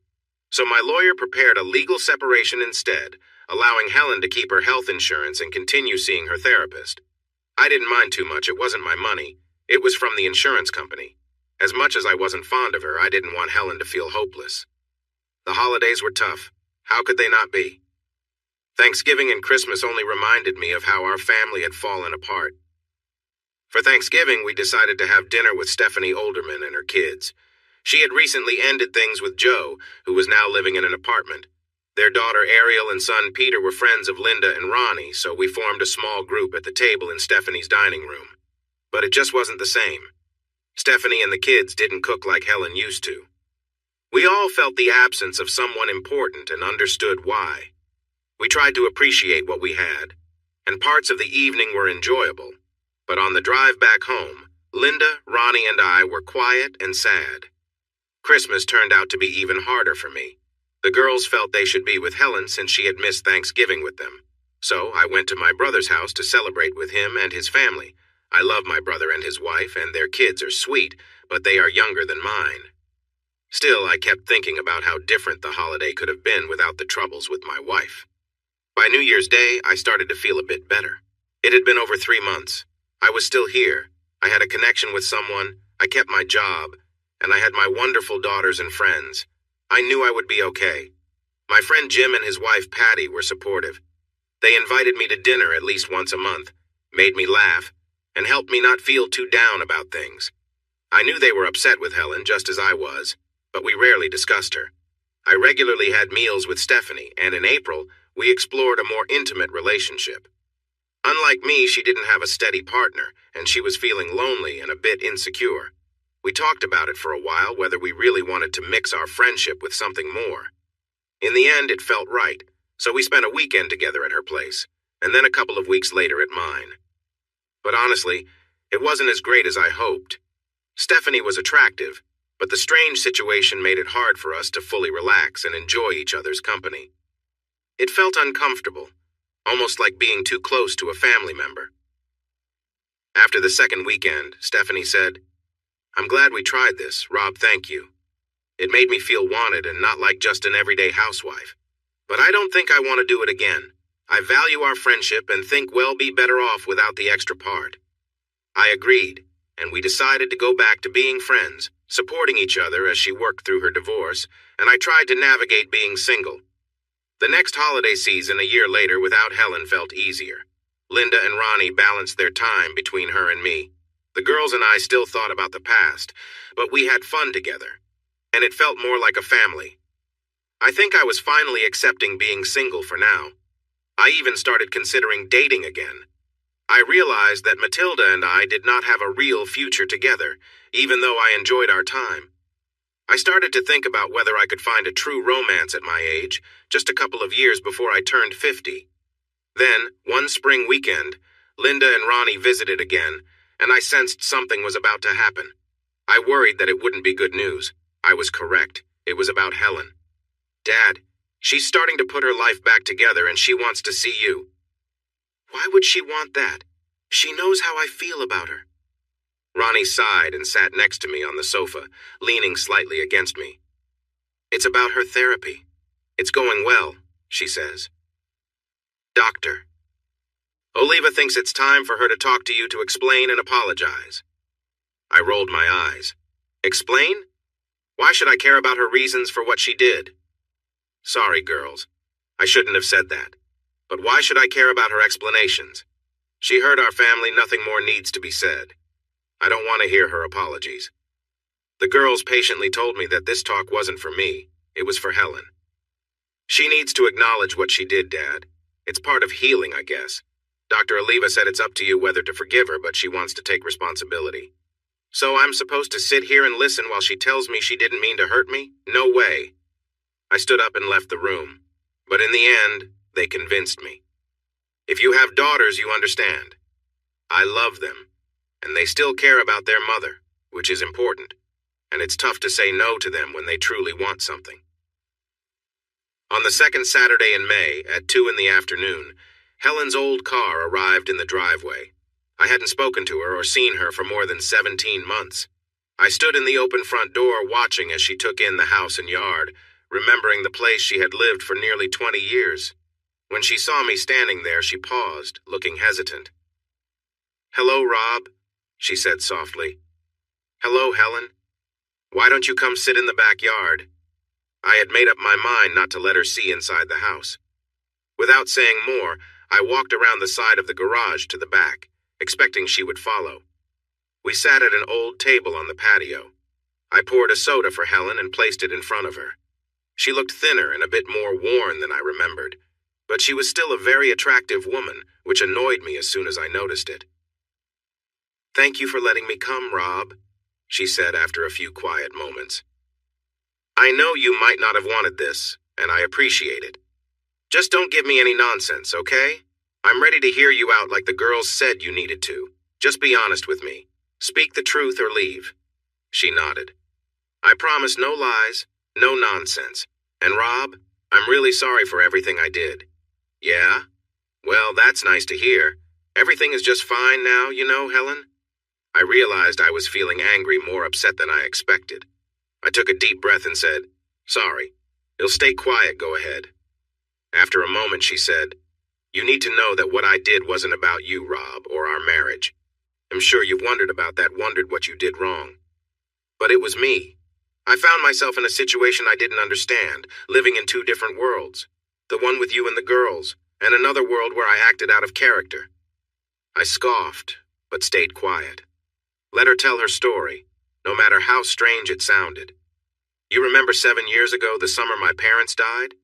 So my lawyer prepared a legal separation instead, allowing Helen to keep her health insurance and continue seeing her therapist. I didn't mind too much. It wasn't my money. It was from the insurance company. As much as I wasn't fond of her, I didn't want Helen to feel hopeless. The holidays were tough. How could they not be? Thanksgiving and Christmas only reminded me of how our family had fallen apart. For Thanksgiving, we decided to have dinner with Stephanie Olderman and her kids. She had recently ended things with Joe, who was now living in an apartment. Their daughter Ariel and son Peter were friends of Linda and Ronnie, so we formed a small group at the table in Stephanie's dining room. But it just wasn't the same. Stephanie and the kids didn't cook like Helen used to. We all felt the absence of someone important and understood why. We tried to appreciate what we had, and parts of the evening were enjoyable. But on the drive back home, Linda, Ronnie, and I were quiet and sad. Christmas turned out to be even harder for me. The girls felt they should be with Helen since she had missed Thanksgiving with them. So I went to my brother's house to celebrate with him and his family. I love my brother and his wife, and their kids are sweet, but they are younger than mine. Still, I kept thinking about how different the holiday could have been without the troubles with my wife. By New Year's Day, I started to feel a bit better. It had been over 3 months. I was still here. I had a connection with someone, I kept my job, and I had my wonderful daughters and friends. I knew I would be okay. My friend Jim and his wife Patty were supportive. They invited me to dinner at least once a month, made me laugh, and helped me not feel too down about things. I knew they were upset with Helen just as I was, but we rarely discussed her. I regularly had meals with Stephanie, and in April, we explored a more intimate relationship. Unlike me, she didn't have a steady partner, and she was feeling lonely and a bit insecure. We talked about it for a while, whether we really wanted to mix our friendship with something more. In the end, it felt right, so we spent a weekend together at her place, and then a couple of weeks later at mine. But honestly, it wasn't as great as I hoped. Stephanie was attractive, but the strange situation made it hard for us to fully relax and enjoy each other's company. It felt uncomfortable, almost like being too close to a family member. After the second weekend, Stephanie said, "I'm glad we tried this, Rob, thank you. It made me feel wanted and not like just an everyday housewife. But I don't think I want to do it again. I value our friendship and think we'll be better off without the extra part." I agreed, and we decided to go back to being friends, supporting each other as she worked through her divorce, and I tried to navigate being single. The next holiday season a year later without Helen felt easier. Linda and Ronnie balanced their time between her and me. The girls and I still thought about the past, but we had fun together, and it felt more like a family. I think I was finally accepting being single for now. I even started considering dating again. I realized that Matilda and I did not have a real future together, even though I enjoyed our time. I started to think about whether I could find a true romance at my age, just a couple of years before I turned 50. Then, one spring weekend, Linda and Ronnie visited again, and I sensed something was about to happen. I worried that it wouldn't be good news. I was correct. It was about Helen. "Dad, She's starting to put her life back together and she wants to see you. Why would she want that? She knows how I feel about her. Ronnie sighed and sat next to me on the sofa, leaning slightly against me. It's about her therapy. It's going well, she says. Doctor. Oliva thinks it's time for her to talk to you to explain and apologize. I rolled my eyes. Explain? Why should I care about her reasons for what she did? Sorry, girls. I shouldn't have said that. But why should I care about her explanations? She hurt our family, nothing more needs to be said. I don't want to hear her apologies. The girls patiently told me that this talk wasn't for me, it was for Helen. She needs to acknowledge what she did, Dad. It's part of healing, I guess. Dr. Oliva said it's up to you whether to forgive her, but she wants to take responsibility. So I'm supposed to sit here and listen while she tells me she didn't mean to hurt me? No way. I stood up and left the room. But in the end, they convinced me. If you have daughters, you understand. I love them, and they still care about their mother, which is important. And it's tough to say no to them when they truly want something. On the second Saturday in May, at 2 in the afternoon, Helen's old car arrived in the driveway. I hadn't spoken to her or seen her for more than 17 months. I stood in the open front door watching as she took in the house and yard, remembering the place she had lived for nearly 20 years. When she saw me standing there, she paused, looking hesitant. Hello, Rob, she said softly. Hello, Helen. Why don't you come sit in the backyard? I had made up my mind not to let her see inside the house. Without saying more, I walked around the side of the garage to the back, expecting she would follow. We sat at an old table on the patio. I poured a soda for Helen and placed it in front of her. She looked thinner and a bit more worn than I remembered, but she was still a very attractive woman, which annoyed me as soon as I noticed it. Thank you for letting me come, Rob, she said after a few quiet moments. I know you might not have wanted this, and I appreciate it. Just don't give me any nonsense, okay? I'm ready to hear you out like the girls said you needed to. Just be honest with me. Speak the truth or leave. She nodded. I promise no lies, no nonsense. And Rob, I'm really sorry for everything I did. Yeah? Well, that's nice to hear. Everything is just fine now, you know, Helen? I realized I was feeling angry, more upset than I expected. I took a deep breath and said, Sorry. You'll stay quiet, go ahead. After a moment, she said, You need to know that what I did wasn't about you, Rob, or our marriage. I'm sure you've wondered about that, wondered what you did wrong. But it was me. I found myself in a situation I didn't understand, living in 2 different worlds. The one with you and the girls, and another world where I acted out of character. I scoffed, but stayed quiet. Let her tell her story, no matter how strange it sounded. You remember 7 years ago, the summer my parents died?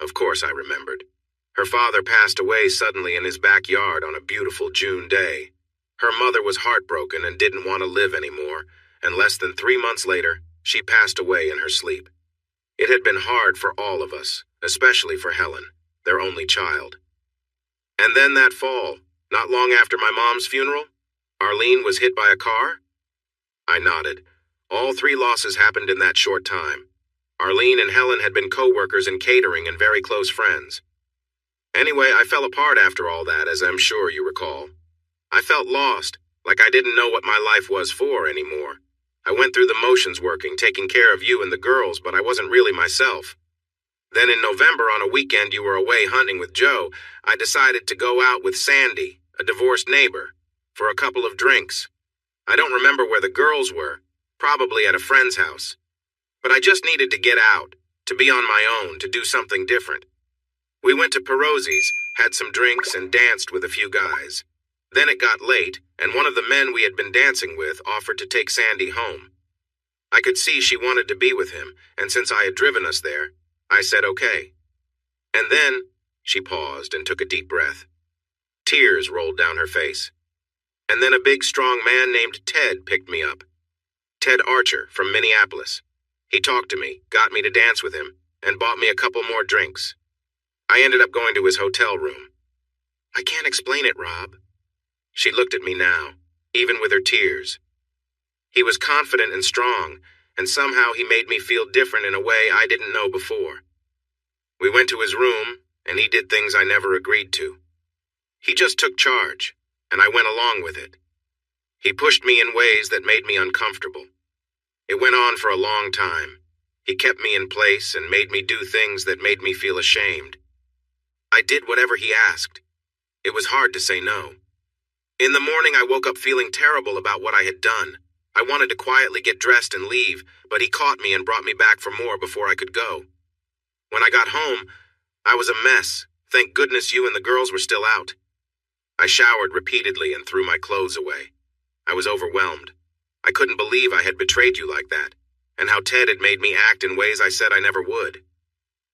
Of course I remembered. Her father passed away suddenly in his backyard on a beautiful June day. Her mother was heartbroken and didn't want to live anymore, and less than 3 months later, she passed away in her sleep. It had been hard for all of us, especially for Helen, their only child. And then that fall, not long after my mom's funeral, Arlene was hit by a car? I nodded. All 3 losses happened in that short time. Arlene and Helen had been co-workers in catering and very close friends. Anyway, I fell apart after all that, as I'm sure you recall. I felt lost, like I didn't know what my life was for anymore. I went through the motions working, taking care of you and the girls, but I wasn't really myself. Then in November, on a weekend you were away hunting with Joe, I decided to go out with Sandy, a divorced neighbor, for a couple of drinks. I don't remember where the girls were, probably at a friend's house. But I just needed to get out, to be on my own, to do something different. We went to Perozzi's, had some drinks, and danced with a few guys. Then it got late, and one of the men we had been dancing with offered to take Sandy home. I could see she wanted to be with him, and since I had driven us there, I said okay. And then, she paused and took a deep breath. Tears rolled down her face. And then a big, strong man named Ted picked me up. Ted Archer from Minneapolis. He talked to me, got me to dance with him, and bought me a couple more drinks. I ended up going to his hotel room. I can't explain it, Rob. She looked at me now, even with her tears. He was confident and strong, and somehow he made me feel different in a way I didn't know before. We went to his room, and he did things I never agreed to. He just took charge, and I went along with it. He pushed me in ways that made me uncomfortable. It went on for a long time. He kept me in place and made me do things that made me feel ashamed. I did whatever he asked. It was hard to say no. In the morning, I woke up feeling terrible about what I had done. I wanted to quietly get dressed and leave, but he caught me and brought me back for more before I could go. When I got home, I was a mess. Thank goodness you and the girls were still out. I showered repeatedly and threw my clothes away. I was overwhelmed. I couldn't believe I had betrayed you like that, and how Ted had made me act in ways I said I never would.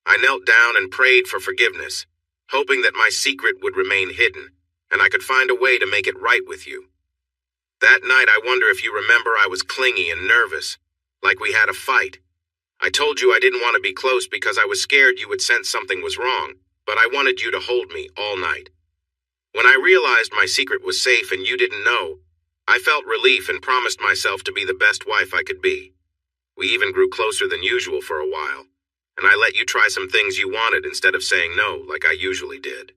I knelt down and prayed for forgiveness, hoping that my secret would remain hidden, and I could find a way to make it right with you. That night, I wonder if you remember, I was clingy and nervous, like we had a fight. I told you I didn't want to be close because I was scared you would sense something was wrong, but I wanted you to hold me all night. When I realized my secret was safe and you didn't know, I felt relief and promised myself to be the best wife I could be. We even grew closer than usual for a while, and I let you try some things you wanted instead of saying no like I usually did.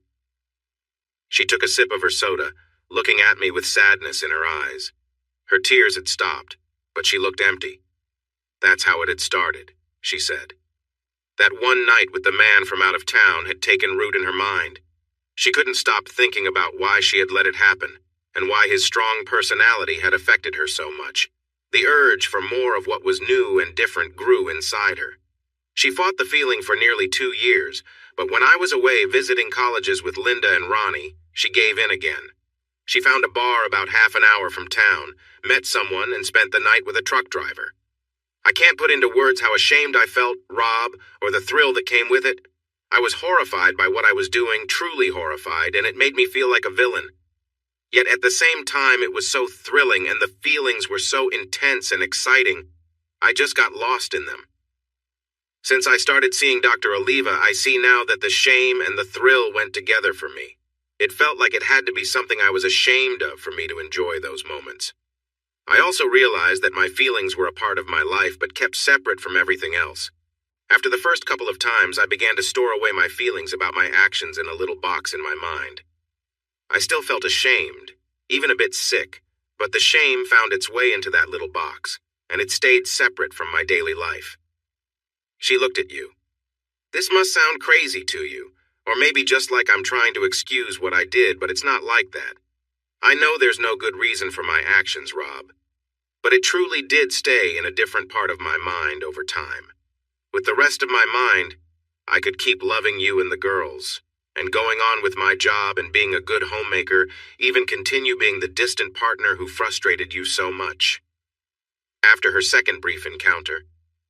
She took a sip of her soda, looking at me with sadness in her eyes. Her tears had stopped, but she looked empty. That's how it had started, she said. That one night with the man from out of town had taken root in her mind. She couldn't stop thinking about why she had let it happen, and why his strong personality had affected her so much. The urge for more of what was new and different grew inside her. She fought the feeling for nearly 2 years, but when I was away visiting colleges with Linda and Ronnie, she gave in again. She found a bar about half an hour from town, met someone, and spent the night with a truck driver. I can't put into words how ashamed I felt, Rob, or the thrill that came with it. I was horrified by what I was doing, truly horrified, and it made me feel like a villain. Yet at the same time, it was so thrilling and the feelings were so intense and exciting, I just got lost in them. Since I started seeing Dr. Oliva, I see now that the shame and the thrill went together for me. It felt like it had to be something I was ashamed of for me to enjoy those moments. I also realized that my feelings were a part of my life but kept separate from everything else. After the first couple of times, I began to store away my feelings about my actions in a little box in my mind. I still felt ashamed, even a bit sick, but the shame found its way into that little box, and it stayed separate from my daily life. She looked at you. This must sound crazy to you, or maybe just like I'm trying to excuse what I did, but it's not like that. I know there's no good reason for my actions, Rob, but it truly did stay in a different part of my mind over time. With the rest of my mind, I could keep loving you and the girls, and going on with my job and being a good homemaker, even continue being the distant partner who frustrated you so much. After her second brief encounter,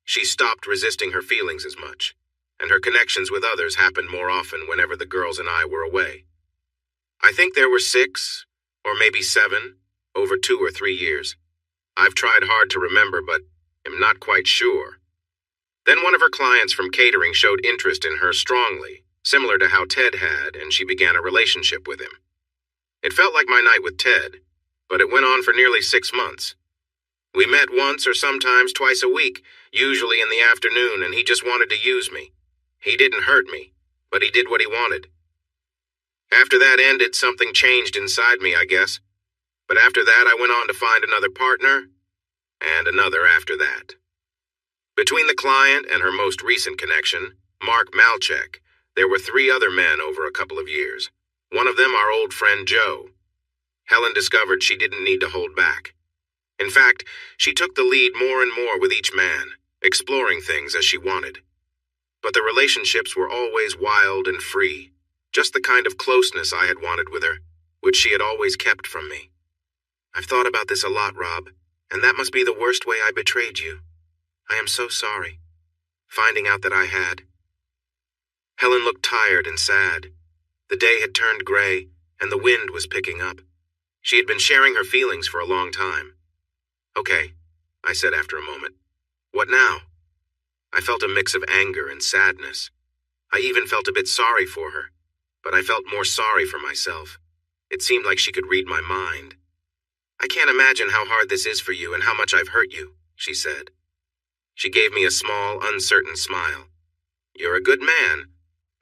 she stopped resisting her feelings as much, and her connections with others happened more often whenever the girls and I were away. I think there were 6, or maybe 7, over 2 or 3 years. I've tried hard to remember, but am not quite sure. Then one of her clients from catering showed interest in her strongly, similar to how Ted had, and she began a relationship with him. It felt like my night with Ted, but it went on for nearly 6 months. We met once or sometimes twice a week, usually in the afternoon, and he just wanted to use me. He didn't hurt me, but he did what he wanted. After that ended, something changed inside me, I guess. But after that, I went on to find another partner, and another after that. Between the client and her most recent connection, Mark Malchek, there were 3 other men over a couple of years. One of them our old friend Joe. Helen discovered she didn't need to hold back. In fact, she took the lead more and more with each man, exploring things as she wanted. But the relationships were always wild and free, just the kind of closeness I had wanted with her, which she had always kept from me. I've thought about this a lot, Rob, and that must be the worst way I betrayed you. I am so sorry, finding out that I had. Helen looked tired and sad. The day had turned gray, and the wind was picking up. She had been sharing her feelings for a long time. Okay, I said after a moment. What now? I felt a mix of anger and sadness. I even felt a bit sorry for her, but I felt more sorry for myself. It seemed like she could read my mind. I can't imagine how hard this is for you and how much I've hurt you, she said. She gave me a small, uncertain smile. You're a good man,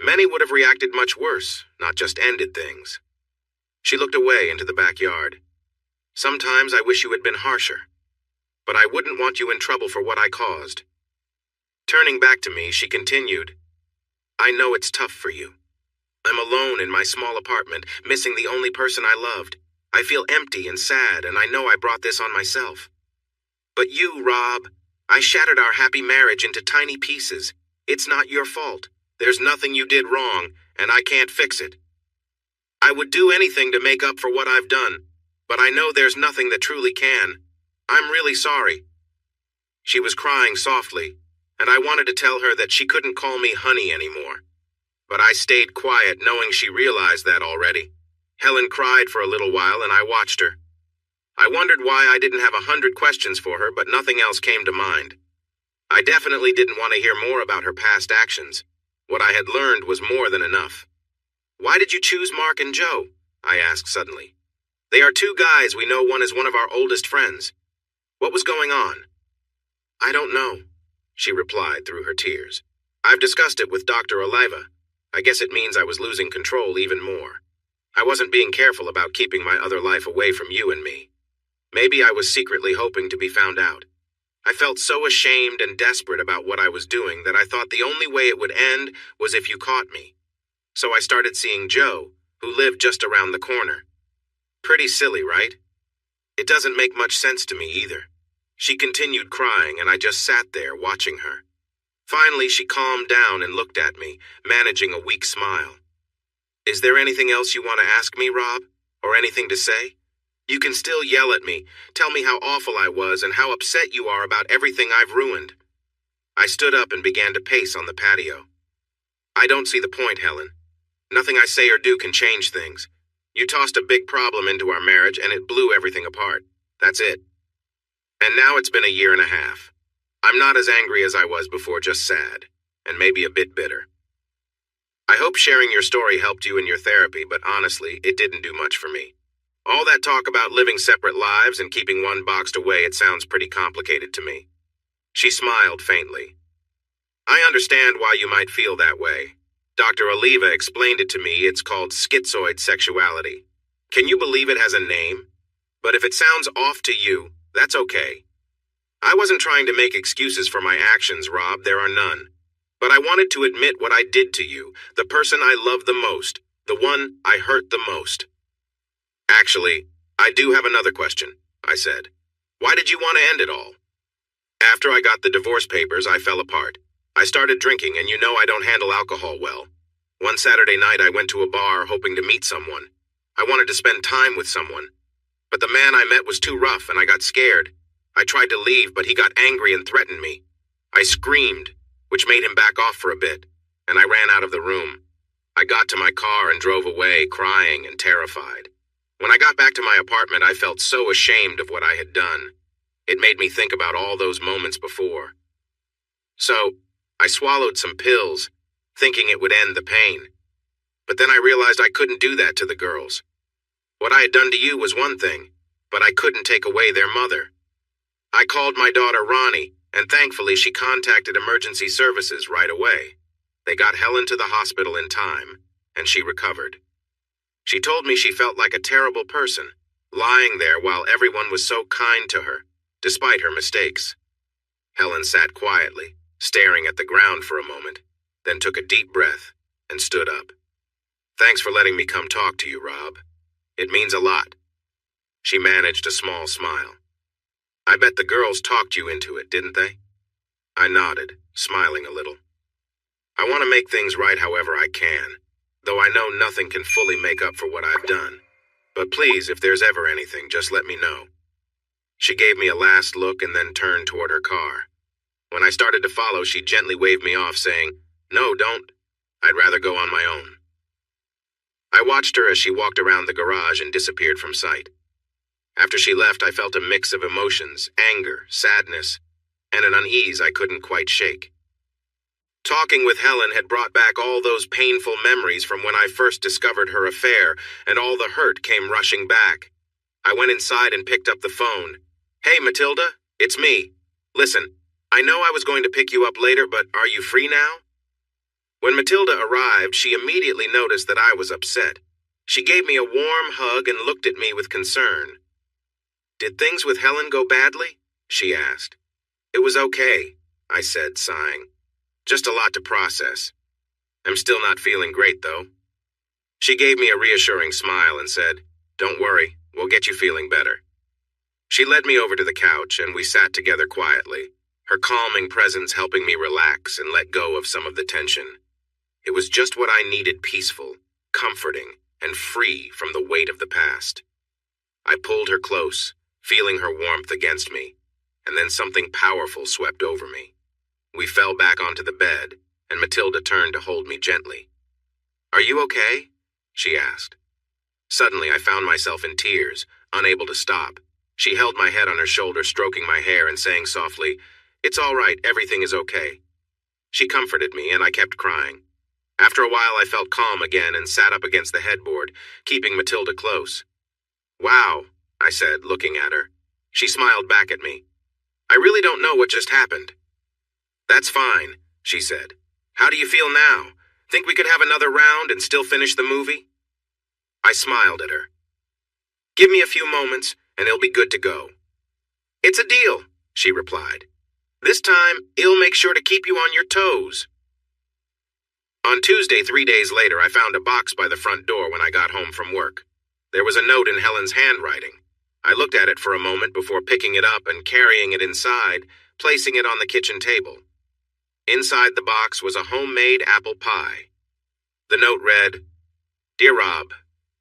Many would have reacted much worse, not just ended things. She looked away into the backyard. Sometimes I wish you had been harsher, but I wouldn't want you in trouble for what I caused. Turning back to me, she continued, I know it's tough for you. I'm alone in my small apartment, missing the only person I loved. I feel empty and sad, and I know I brought this on myself. But you, Rob, I shattered our happy marriage into tiny pieces. It's not your fault. There's nothing you did wrong, and I can't fix it. I would do anything to make up for what I've done, but I know there's nothing that truly can. I'm really sorry. She was crying softly, and I wanted to tell her that she couldn't call me honey anymore. But I stayed quiet, knowing she realized that already. Helen cried for a little while, and I watched her. I wondered why I didn't have 100 questions for her, but nothing else came to mind. I definitely didn't want to hear more about her past actions. What I had learned was more than enough. Why did you choose Mark and Joe? I asked suddenly. They are two guys we know. One is one of our oldest friends. What was going on? I don't know, she replied through her tears. I've discussed it with Dr. Oliva. I guess it means I was losing control even more. I wasn't being careful about keeping my other life away from you and me. Maybe I was secretly hoping to be found out. I felt so ashamed and desperate about what I was doing that I thought the only way it would end was if you caught me. So I started seeing Joe, who lived just around the corner. Pretty silly, right? It doesn't make much sense to me either. She continued crying, and I just sat there watching her. Finally, she calmed down and looked at me, managing a weak smile. Is there anything else you want to ask me, Rob? Or anything to say? You can still yell at me, tell me how awful I was and how upset you are about everything I've ruined. I stood up and began to pace on the patio. I don't see the point, Helen. Nothing I say or do can change things. You tossed a big problem into our marriage and it blew everything apart. That's it. And now it's been a year and a half. I'm not as angry as I was before, just sad, and maybe a bit bitter. I hope sharing your story helped you in your therapy, but honestly, it didn't do much for me. All that talk about living separate lives and keeping one boxed away, it sounds pretty complicated to me. She smiled faintly. I understand why you might feel that way. Dr. Oliva explained it to me. It's called schizoid sexuality. Can you believe it has a name? But if it sounds off to you, that's okay. I wasn't trying to make excuses for my actions, Rob. There are none. But I wanted to admit what I did to you, the person I loved the most, the one I hurt the most. Actually, I do have another question, I said. Why did you want to end it all? After I got the divorce papers, I fell apart. I started drinking, and you know I don't handle alcohol well. One Saturday night, I went to a bar hoping to meet someone. I wanted to spend time with someone. But the man I met was too rough, and I got scared. I tried to leave, but he got angry and threatened me. I screamed, which made him back off for a bit, and I ran out of the room. I got to my car and drove away, crying and terrified. When I got back to my apartment, I felt so ashamed of what I had done. It made me think about all those moments before. So, I swallowed some pills, thinking it would end the pain. But then I realized I couldn't do that to the girls. What I had done to you was one thing, but I couldn't take away their mother. I called my daughter Ronnie, and thankfully she contacted emergency services right away. They got Helen to the hospital in time, and she recovered. She told me she felt like a terrible person, lying there while everyone was so kind to her, despite her mistakes. Helen sat quietly, staring at the ground for a moment, then took a deep breath and stood up. Thanks for letting me come talk to you, Rob. It means a lot. She managed a small smile. I bet the girls talked you into it, didn't they? I nodded, smiling a little. I want to make things right however I can, though I know nothing can fully make up for what I've done. But please, if there's ever anything, just let me know. She gave me a last look and then turned toward her car. When I started to follow, she gently waved me off, saying, No, don't. I'd rather go on my own. I watched her as she walked around the garage and disappeared from sight. After she left, I felt a mix of emotions, anger, sadness, and an unease I couldn't quite shake. Talking with Helen had brought back all those painful memories from when I first discovered her affair, and all the hurt came rushing back. I went inside and picked up the phone. Hey, Matilda, it's me. Listen, I know I was going to pick you up later, but are you free now? When Matilda arrived, she immediately noticed that I was upset. She gave me a warm hug and looked at me with concern. "Did things with Helen go badly?" she asked. "It was okay," I said, sighing. "Just a lot to process. I'm still not feeling great, though." She gave me a reassuring smile and said, "Don't worry, we'll get you feeling better." She led me over to the couch and we sat together quietly, her calming presence helping me relax and let go of some of the tension. It was just what I needed: peaceful, comforting, and free from the weight of the past. I pulled her close, feeling her warmth against me, and then something powerful swept over me. We fell back onto the bed, and Matilda turned to hold me gently. "Are you okay?" she asked. Suddenly, I found myself in tears, unable to stop. She held my head on her shoulder, stroking my hair and saying softly, "It's all right, everything is okay." She comforted me, and I kept crying. After a while, I felt calm again and sat up against the headboard, keeping Matilda close. "Wow," I said, looking at her. She smiled back at me. "I really don't know what just happened." "That's fine," she said. "How do you feel now? Think we could have another round and still finish the movie?" I smiled at her. "Give me a few moments, and it'll be good to go." "It's a deal," she replied. "This time, it'll make sure to keep you on your toes." On Tuesday, 3 days later, I found a box by the front door when I got home from work. There was a note in Helen's handwriting. I looked at it for a moment before picking it up and carrying it inside, placing it on the kitchen table. Inside the box was a homemade apple pie. The note read, "Dear Rob,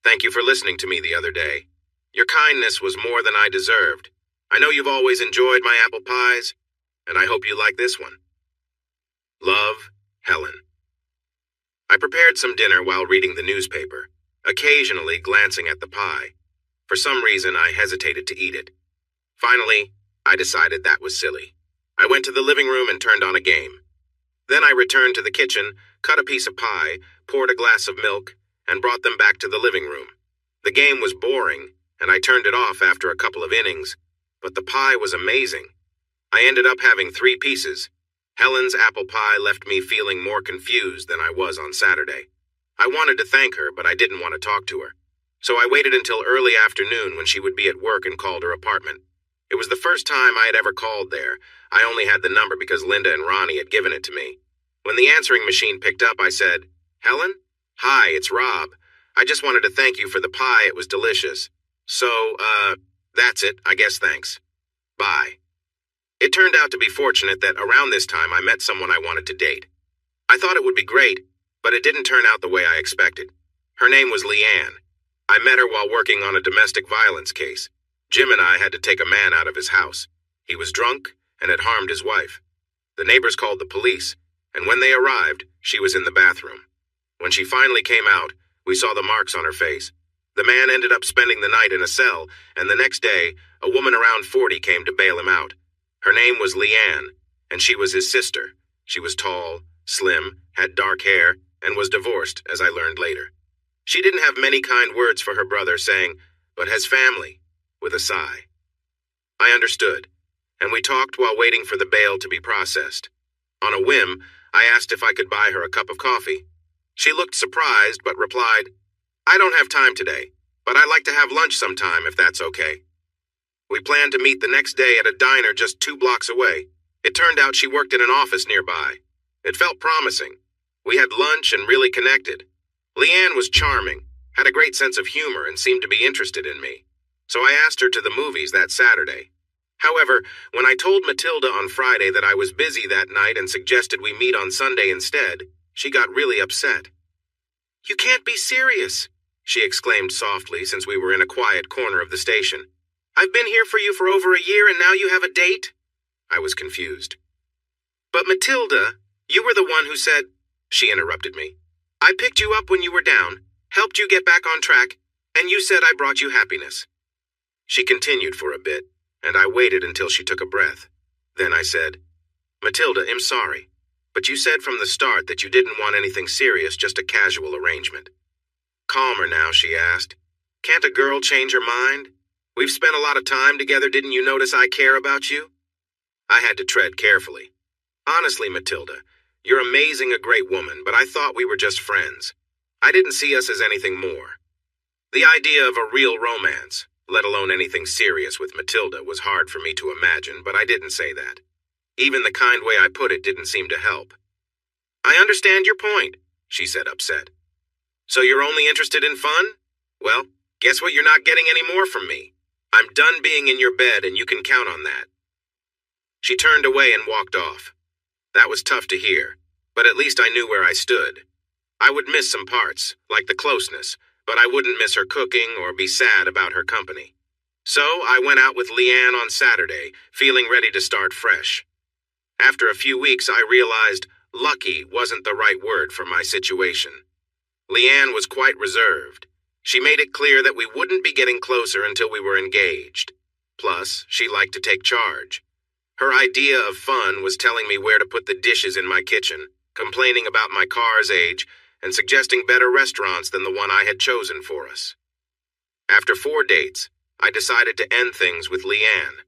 thank you for listening to me the other day. Your kindness was more than I deserved. I know you've always enjoyed my apple pies, and I hope you like this one. Love, Helen." I prepared some dinner while reading the newspaper, occasionally glancing at the pie. For some reason, I hesitated to eat it. Finally, I decided that was silly. I went to the living room and turned on a game. Then I returned to the kitchen, cut a piece of pie, poured a glass of milk, and brought them back to the living room. The game was boring, and I turned it off after a couple of innings, but the pie was amazing. I ended up having 3 pieces. Helen's apple pie left me feeling more confused than I was on Saturday. I wanted to thank her, but I didn't want to talk to her. So I waited until early afternoon when she would be at work and called her apartment. It was the first time I had ever called there. I only had the number because Linda and Ronnie had given it to me. When the answering machine picked up, I said, "Helen? Hi, it's Rob. I just wanted to thank you for the pie. It was delicious. So, that's it. I guess thanks. Bye." It turned out to be fortunate that around this time I met someone I wanted to date. I thought it would be great, but it didn't turn out the way I expected. Her name was Leanne. I met her while working on a domestic violence case. Jim and I had to take a man out of his house. He was drunk and had harmed his wife. The neighbors called the police, and when they arrived, she was in the bathroom. When she finally came out, we saw the marks on her face. The man ended up spending the night in a cell, and the next day, a woman around 40 came to bail him out. Her name was Leanne, and she was his sister. She was tall, slim, had dark hair, and was divorced, as I learned later. She didn't have many kind words for her brother, saying, "But has family," with a sigh. I understood, and we talked while waiting for the bail to be processed. On a whim, I asked if I could buy her a cup of coffee. She looked surprised, but replied, "I don't have time today, but I'd like to have lunch sometime if that's okay." We planned to meet the next day at a diner just 2 blocks away. It turned out she worked in an office nearby. It felt promising. We had lunch and really connected. Leanne was charming, had a great sense of humor, and seemed to be interested in me. So I asked her to the movies that Saturday. However, when I told Matilda on Friday that I was busy that night and suggested we meet on Sunday instead, she got really upset. "You can't be serious," she exclaimed softly since we were in a quiet corner of the station. "I've been here for you for over a year and now you have a date?" I was confused. "But Matilda, you were the one who said—" She interrupted me. "I picked you up when you were down, helped you get back on track, and you said I brought you happiness." She continued for a bit, and I waited until she took a breath. Then I said, "Matilda, I'm sorry, but you said from the start that you didn't want anything serious, just a casual arrangement." "Calmer now," she asked. "Can't a girl change her mind? We've spent a lot of time together. Didn't you notice I care about you?" I had to tread carefully. "Honestly, Matilda, You're amazing, a great woman, but I thought we were just friends. I didn't see us as anything more. The idea of a real romance, let alone anything serious with Matilda, was hard for me to imagine, but I didn't say that. Even the kind way I put it didn't seem to help. I understand your point, she said, upset. So you're only interested in fun? Well, guess what you're not getting any more from me. I'm done being in your bed, and you can count on that. She turned away and walked off. That was tough to hear, but at least I knew where I stood. I would miss some parts, like the closeness, but I wouldn't miss her cooking or be sad about her company. So I went out with Leanne on Saturday, feeling ready to start fresh. After a few weeks, I realized lucky wasn't the right word for my situation. Leanne was quite reserved. She made it clear that we wouldn't be getting closer until we were engaged. Plus, she liked to take charge. Her idea of fun was telling me where to put the dishes in my kitchen, complaining about my car's age, and suggesting better restaurants than the one I had chosen for us. After 4 dates, I decided to end things with Leanne.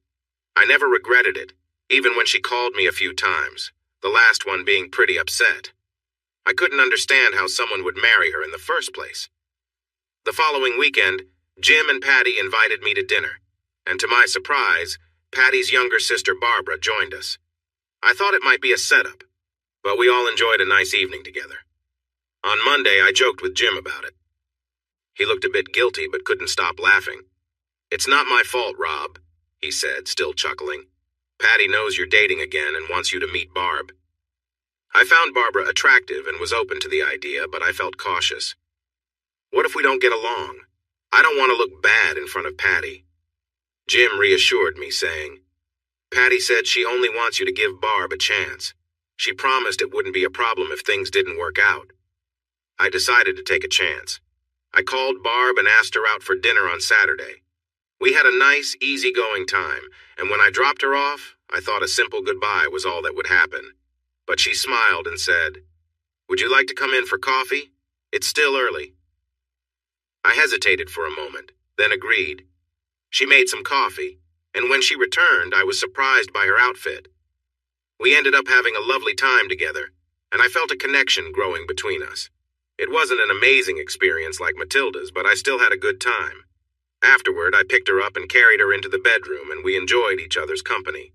I never regretted it, even when she called me a few times, the last one being pretty upset. I couldn't understand how someone would marry her in the first place. The following weekend, Jim and Patty invited me to dinner, and to my surprise, Patty's younger sister Barbara joined us. I thought it might be a setup, but we all enjoyed a nice evening together. On Monday, I joked with Jim about it. He looked a bit guilty but couldn't stop laughing. "It's not my fault, Rob," he said, still chuckling. "Patty knows you're dating again and wants you to meet Barb." I found Barbara attractive and was open to the idea, but I felt cautious. What if we don't get along? I don't want to look bad in front of Patty. Jim reassured me, saying, "Patty said she only wants you to give Barb a chance. She promised it wouldn't be a problem if things didn't work out." I decided to take a chance. I called Barb and asked her out for dinner on Saturday. We had a nice, easygoing time, and when I dropped her off, I thought a simple goodbye was all that would happen. But she smiled and said, "Would you like to come in for coffee? It's still early." I hesitated for a moment, then agreed. She made some coffee, and when she returned, I was surprised by her outfit. We ended up having a lovely time together, and I felt a connection growing between us. It wasn't an amazing experience like Matilda's, but I still had a good time. Afterward, I picked her up and carried her into the bedroom, and we enjoyed each other's company.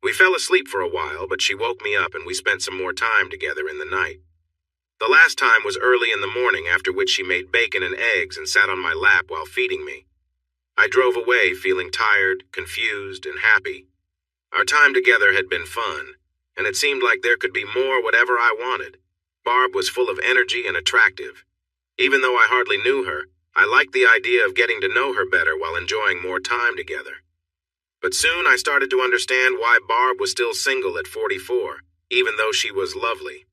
We fell asleep for a while, but she woke me up and we spent some more time together in the night. The last time was early in the morning, after which she made bacon and eggs and sat on my lap while feeding me. I drove away feeling tired, confused, and happy. Our time together had been fun, and it seemed like there could be more whatever I wanted. Barb was full of energy and attractive. Even though I hardly knew her, I liked the idea of getting to know her better while enjoying more time together. But soon I started to understand why Barb was still single at 44, even though she was lovely.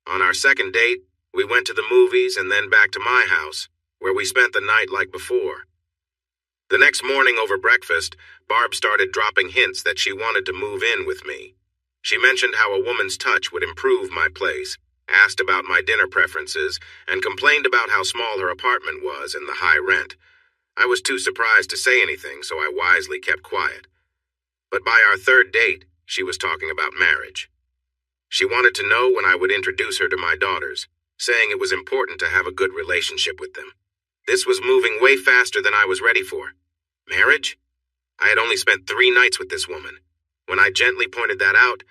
On our second date, we went to the movies and then back to my house, where we spent the night like before. The next morning over breakfast, Barb started dropping hints that she wanted to move in with me. She mentioned how a woman's touch would improve my place, asked about my dinner preferences, and complained about how small her apartment was and the high rent. I was too surprised to say anything, so I wisely kept quiet. But by our third date, she was talking about marriage. She wanted to know when I would introduce her to my daughters, saying it was important to have a good relationship with them. This was moving way faster than I was ready for. Marriage? I had only spent 3 nights with this woman. When I gently pointed that out,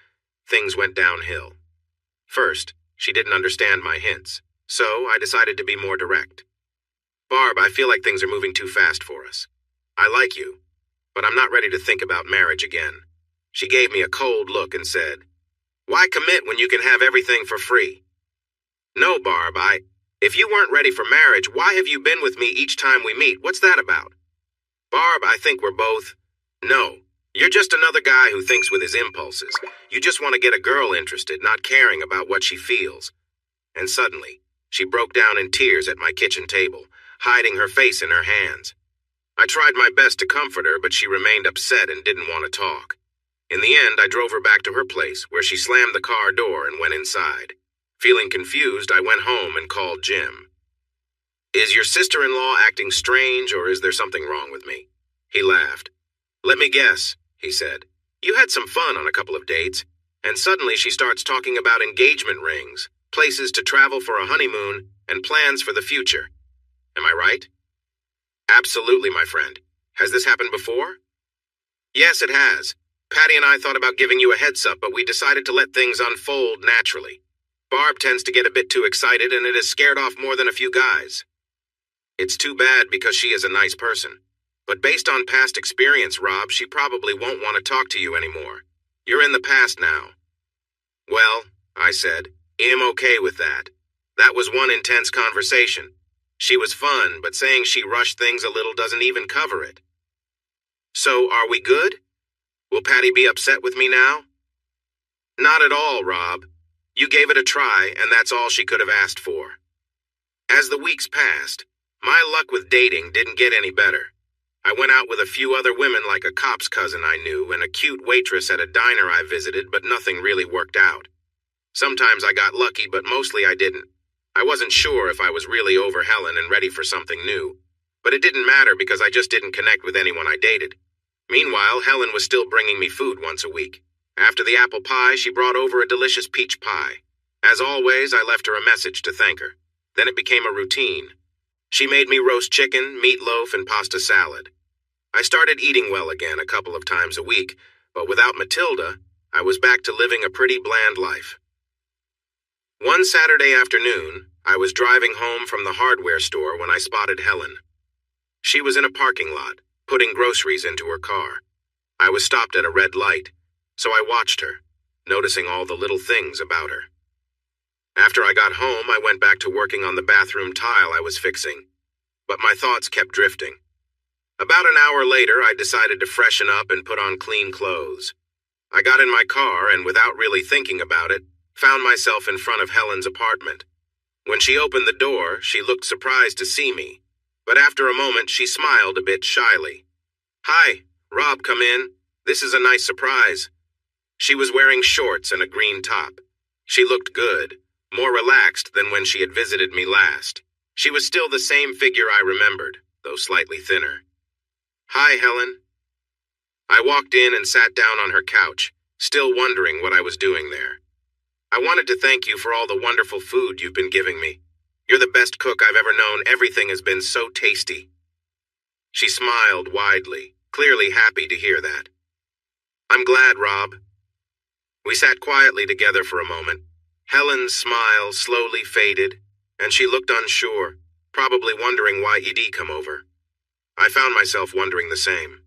things went downhill. First, she didn't understand my hints, so I decided to be more direct. "Barb, I feel like things are moving too fast for us. I like you, but I'm not ready to think about marriage again." She gave me a cold look and said, "Why commit when you can have everything for free?" "No, Barb, if you weren't ready for marriage, why have you been with me each time we meet? What's that about?" "Barb, I think we're both..." "No, you're just another guy who thinks with his impulses. You just want to get a girl interested, not caring about what she feels." And suddenly, she broke down in tears at my kitchen table, hiding her face in her hands. I tried my best to comfort her, but she remained upset and didn't want to talk. In the end, I drove her back to her place, where she slammed the car door and went inside. Feeling confused, I went home and called Jim. "Is your sister-in-law acting strange, or is there something wrong with me?" He laughed. "Let me guess," he said. "You had some fun on a couple of dates, And suddenly she starts talking about engagement rings, places to travel for a honeymoon, and plans for the future. Am I right? Absolutely, my friend. Has this happened before? Yes, it has. Patty and I thought about giving you a heads up, but we decided to let things unfold naturally. Barb tends to get a bit too excited, and it has scared off more than a few guys. It's too bad because she is a nice person. But based on past experience, Rob, she probably won't want to talk to you anymore. You're in the past now. Well, I said, I'm okay with that. That was one intense conversation. She was fun, but saying she rushed things a little doesn't even cover it. So, are we good? Will Patty be upset with me now? Not at all, Rob. You gave it a try, and that's all she could have asked for. As the weeks passed, my luck with dating didn't get any better. I went out with a few other women like a cop's cousin I knew and a cute waitress at a diner I visited, but nothing really worked out. Sometimes I got lucky, but mostly I didn't. I wasn't sure if I was really over Helen and ready for something new. But it didn't matter because I just didn't connect with anyone I dated. Meanwhile, Helen was still bringing me food once a week. After the apple pie, she brought over a delicious peach pie. As always, I left her a message to thank her. Then it became a routine. She made me roast chicken, meatloaf, and pasta salad. I started eating well again a couple of times a week, but without Matilda, I was back to living a pretty bland life. One Saturday afternoon, I was driving home from the hardware store when I spotted Helen. She was in a parking lot, putting groceries into her car. I was stopped at a red light, so I watched her, noticing all the little things about her. After I got home, I went back to working on the bathroom tile I was fixing, but my thoughts kept drifting. About an hour later, I decided to freshen up and put on clean clothes. I got in my car and, without really thinking about it, found myself in front of Helen's apartment. When she opened the door, she looked surprised to see me, but after a moment she smiled a bit shyly. "Hi, Rob, come in. This is a nice surprise." She was wearing shorts and a green top. She looked good, more relaxed than when she had visited me last. She was still the same figure I remembered, though slightly thinner. "Hi, Helen." I walked in and sat down on her couch, still wondering what I was doing there. "I wanted to thank you for all the wonderful food you've been giving me. You're the best cook I've ever known. Everything has been so tasty." She smiled widely, clearly happy to hear that. "I'm glad, Rob." We sat quietly together for a moment. Helen's smile slowly faded, and she looked unsure, probably wondering why he'd come over. I found myself wondering the same.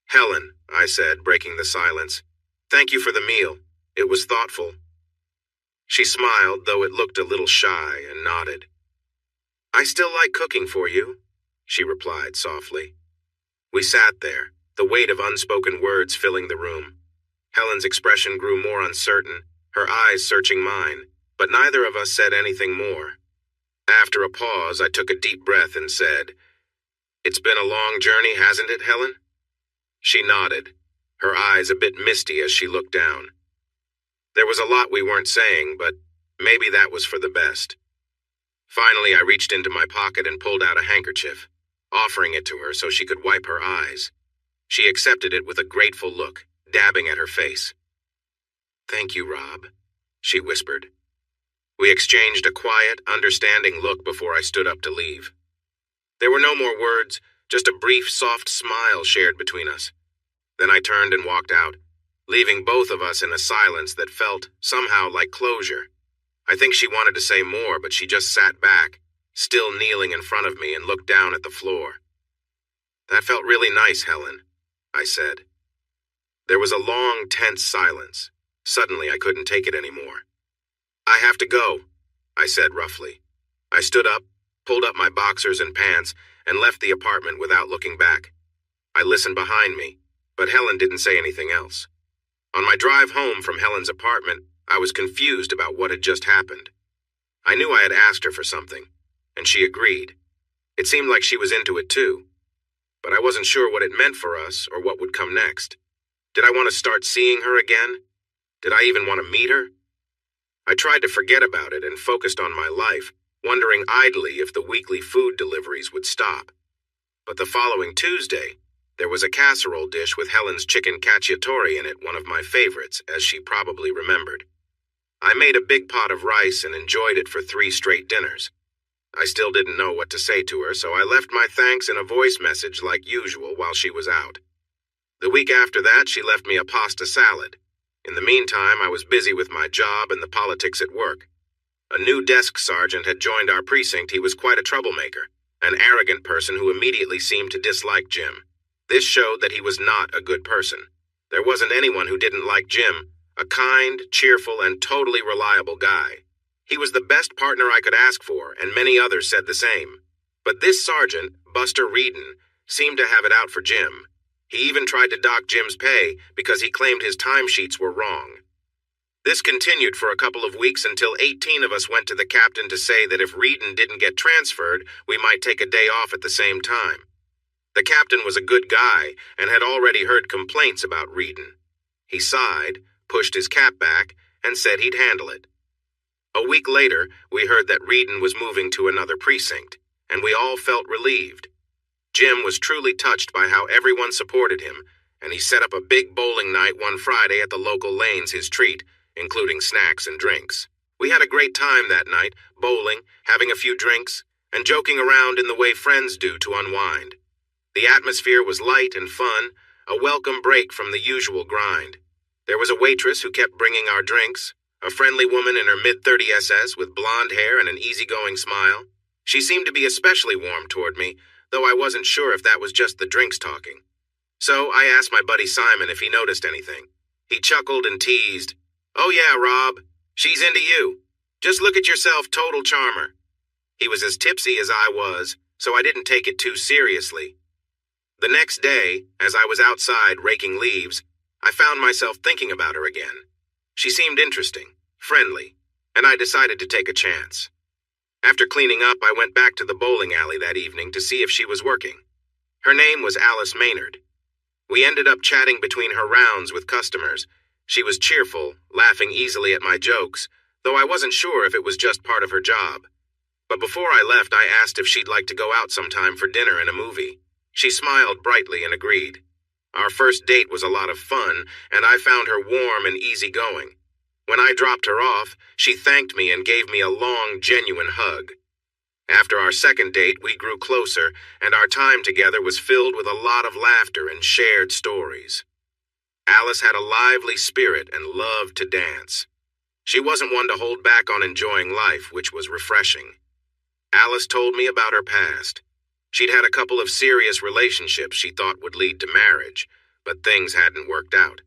"Helen," I said, breaking the silence, "thank you for the meal. It was thoughtful." She smiled, though it looked a little shy, and nodded. "I still like cooking for you," she replied softly. We sat there, the weight of unspoken words filling the room. Helen's expression grew more uncertain, her eyes searching mine, but neither of us said anything more. After a pause, I took a deep breath and said, "It's been a long journey, hasn't it, Helen?" She nodded, her eyes a bit misty as she looked down. There was a lot we weren't saying, but maybe that was for the best. Finally, I reached into my pocket and pulled out a handkerchief, offering it to her so she could wipe her eyes. She accepted it with a grateful look, dabbing at her face. "Thank you, Rob," she whispered. We exchanged a quiet, understanding look before I stood up to leave. There were no more words, just a brief, soft smile shared between us. Then I turned and walked out, leaving both of us in a silence that felt, somehow, like closure. I think she wanted to say more, but she just sat back, still kneeling in front of me, and looked down at the floor. "That felt really nice, Helen," I said. There was a long, tense silence. Suddenly, I couldn't take it anymore. "I have to go," I said roughly. I stood up, pulled up my boxers and pants, and left the apartment without looking back. I listened behind me, but Helen didn't say anything else. On my drive home from Helen's apartment, I was confused about what had just happened. I knew I had asked her for something, and she agreed. It seemed like she was into it too, but I wasn't sure what it meant for us or what would come next. Did I want to start seeing her again? Did I even want to meet her? I tried to forget about it and focused on my life, wondering idly if the weekly food deliveries would stop. But the following Tuesday, There was a casserole dish with Helen's chicken cacciatore in it, one of my favorites, as she probably remembered. I made a big pot of rice and enjoyed it for 3 straight dinners. I still didn't know what to say to her, so I left my thanks in a voice message like usual while she was out. The week after that, she left me a pasta salad. In the meantime, I was busy with my job and the politics at work. A new desk sergeant had joined our precinct. He was quite a troublemaker, an arrogant person who immediately seemed to dislike Jim. This showed that he was not a good person. There wasn't anyone who didn't like Jim, a kind, cheerful, and totally reliable guy. He was the best partner I could ask for, and many others said the same. But this sergeant, Buster Reedon, seemed to have it out for Jim. He even tried to dock Jim's pay because he claimed his timesheets were wrong. This continued for a couple of weeks until 18 of us went to the captain to say that if Reedon didn't get transferred, we might take a day off at the same time. The captain was a good guy and had already heard complaints about Reedon. He sighed, pushed his cap back, and said he'd handle it. A week later, we heard that Reedon was moving to another precinct, and we all felt relieved. Jim was truly touched by how everyone supported him, and he set up a big bowling night one Friday at the local lanes, his treat, including snacks and drinks. We had a great time that night, bowling, having a few drinks, and joking around in the way friends do to unwind. The atmosphere was light and fun, a welcome break from the usual grind. There was a waitress who kept bringing our drinks, a friendly woman in her mid-30s SS with blonde hair and an easygoing smile. She seemed to be especially warm toward me, though I wasn't sure if that was just the drinks talking. So I asked my buddy Simon if he noticed anything. He chuckled and teased, "Oh yeah, Rob, she's into you. Just look at yourself, total charmer." He was as tipsy as I was, so I didn't take it too seriously. The next day, as I was outside raking leaves, I found myself thinking about her again. She seemed interesting, friendly, and I decided to take a chance. After cleaning up, I went back to the bowling alley that evening to see if she was working. Her name was Alice Maynard. We ended up chatting between her rounds with customers. She was cheerful, laughing easily at my jokes, though I wasn't sure if it was just part of her job. But before I left, I asked if she'd like to go out sometime for dinner and a movie. She smiled brightly and agreed. Our first date was a lot of fun, and I found her warm and easygoing. When I dropped her off, she thanked me and gave me a long, genuine hug. After our second date, we grew closer, and our time together was filled with a lot of laughter and shared stories. Alice had a lively spirit and loved to dance. She wasn't one to hold back on enjoying life, which was refreshing. Alice told me about her past. She'd had a couple of serious relationships she thought would lead to marriage, but things hadn't worked out.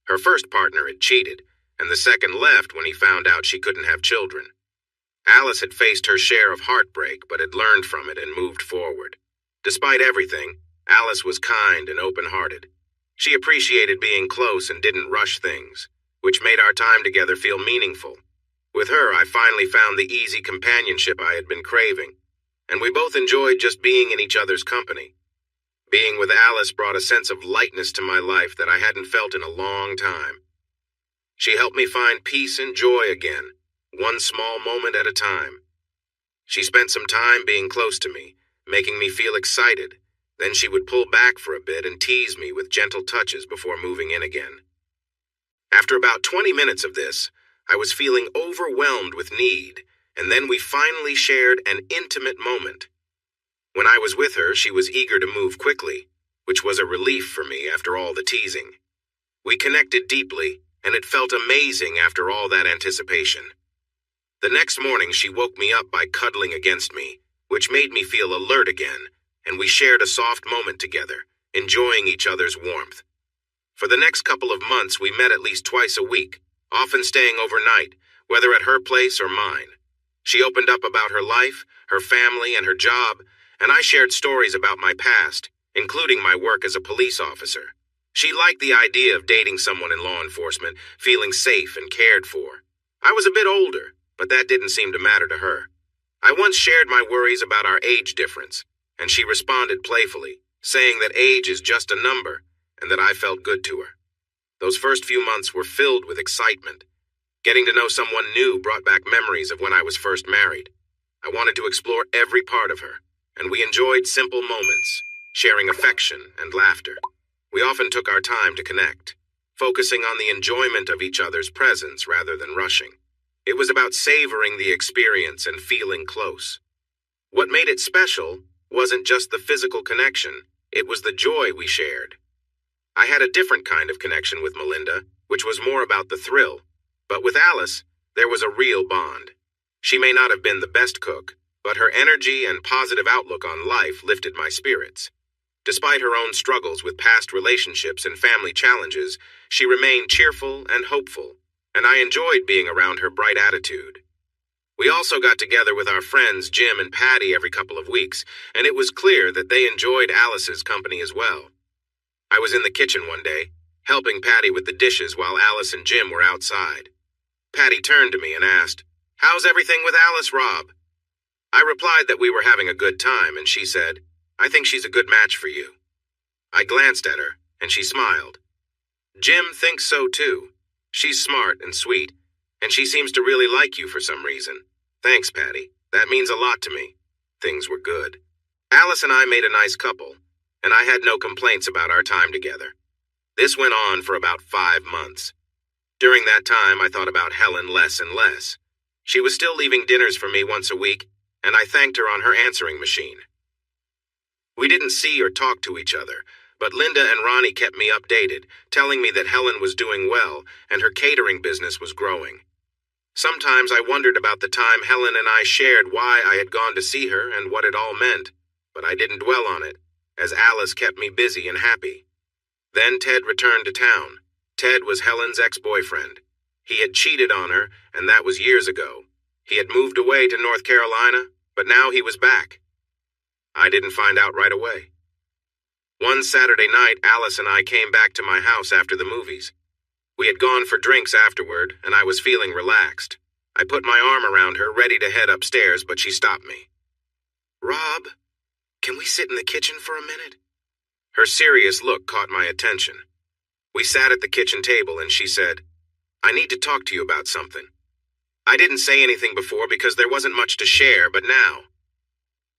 Her first partner had cheated, and the second left when he found out she couldn't have children. Alice had faced her share of heartbreak, but had learned from it and moved forward. Despite everything, Alice was kind and open-hearted. She appreciated being close and didn't rush things, which made our time together feel meaningful. With her, I finally found the easy companionship I had been craving, and we both enjoyed just being in each other's company. Being with Alice brought a sense of lightness to my life that I hadn't felt in a long time. She helped me find peace and joy again, one small moment at a time. She spent some time being close to me, making me feel excited. Then she would pull back for a bit and tease me with gentle touches before moving in again. After about 20 minutes of this, I was feeling overwhelmed with need, and then we finally shared an intimate moment. When I was with her, she was eager to move quickly, which was a relief for me after all the teasing. We connected deeply, and it felt amazing after all that anticipation. The next morning, she woke me up by cuddling against me, which made me feel alert again, and we shared a soft moment together, enjoying each other's warmth. For the next couple of months, we met at least twice a week, often staying overnight, whether at her place or mine. She opened up about her life, her family, and her job, and I shared stories about my past, including my work as a police officer. She liked the idea of dating someone in law enforcement, feeling safe and cared for. I was a bit older, but that didn't seem to matter to her. I once shared my worries about our age difference, and she responded playfully, saying that age is just a number, and that I felt good to her. Those first few months were filled with excitement. Getting to know someone new brought back memories of when I was first married. I wanted to explore every part of her, and we enjoyed simple moments, sharing affection and laughter. We often took our time to connect, focusing on the enjoyment of each other's presence rather than rushing. It was about savoring the experience and feeling close. What made it special wasn't just the physical connection, it was the joy we shared. I had a different kind of connection with Melinda, which was more about the thrill. But with Alice, there was a real bond. She may not have been the best cook, but her energy and positive outlook on life lifted my spirits. Despite her own struggles with past relationships and family challenges, she remained cheerful and hopeful, and I enjoyed being around her bright attitude. We also got together with our friends Jim and Patty every couple of weeks, and it was clear that they enjoyed Alice's company as well. I was in the kitchen one day, helping Patty with the dishes while Alice and Jim were outside. Patty turned to me and asked, "How's everything with Alice, Rob?" I replied that we were having a good time, and she said, "I think she's a good match for you." I glanced at her, and she smiled. "Jim thinks so too. She's smart and sweet, and she seems to really like you for some reason." "Thanks, Patty. That means a lot to me." Things were good. Alice and I made a nice couple, and I had no complaints about our time together. This went on for about 5 months. During that time, I thought about Helen less and less. She was still leaving dinners for me once a week, and I thanked her on her answering machine. We didn't see or talk to each other, but Linda and Ronnie kept me updated, telling me that Helen was doing well and her catering business was growing. Sometimes I wondered about the time Helen and I shared why I had gone to see her and what it all meant, but I didn't dwell on it, as Alice kept me busy and happy. Then Ted returned to town. Ted was Helen's ex-boyfriend. He had cheated on her, and that was years ago. He had moved away to North Carolina, but now he was back. I didn't find out right away. One Saturday night, Alice and I came back to my house after the movies. We had gone for drinks afterward, and I was feeling relaxed. I put my arm around her, ready to head upstairs, but she stopped me. "Rob, can we sit in the kitchen for a minute?" Her serious look caught my attention. We sat at the kitchen table, and she said, "I need to talk to you about something." I didn't say anything before because there wasn't much to share, but now.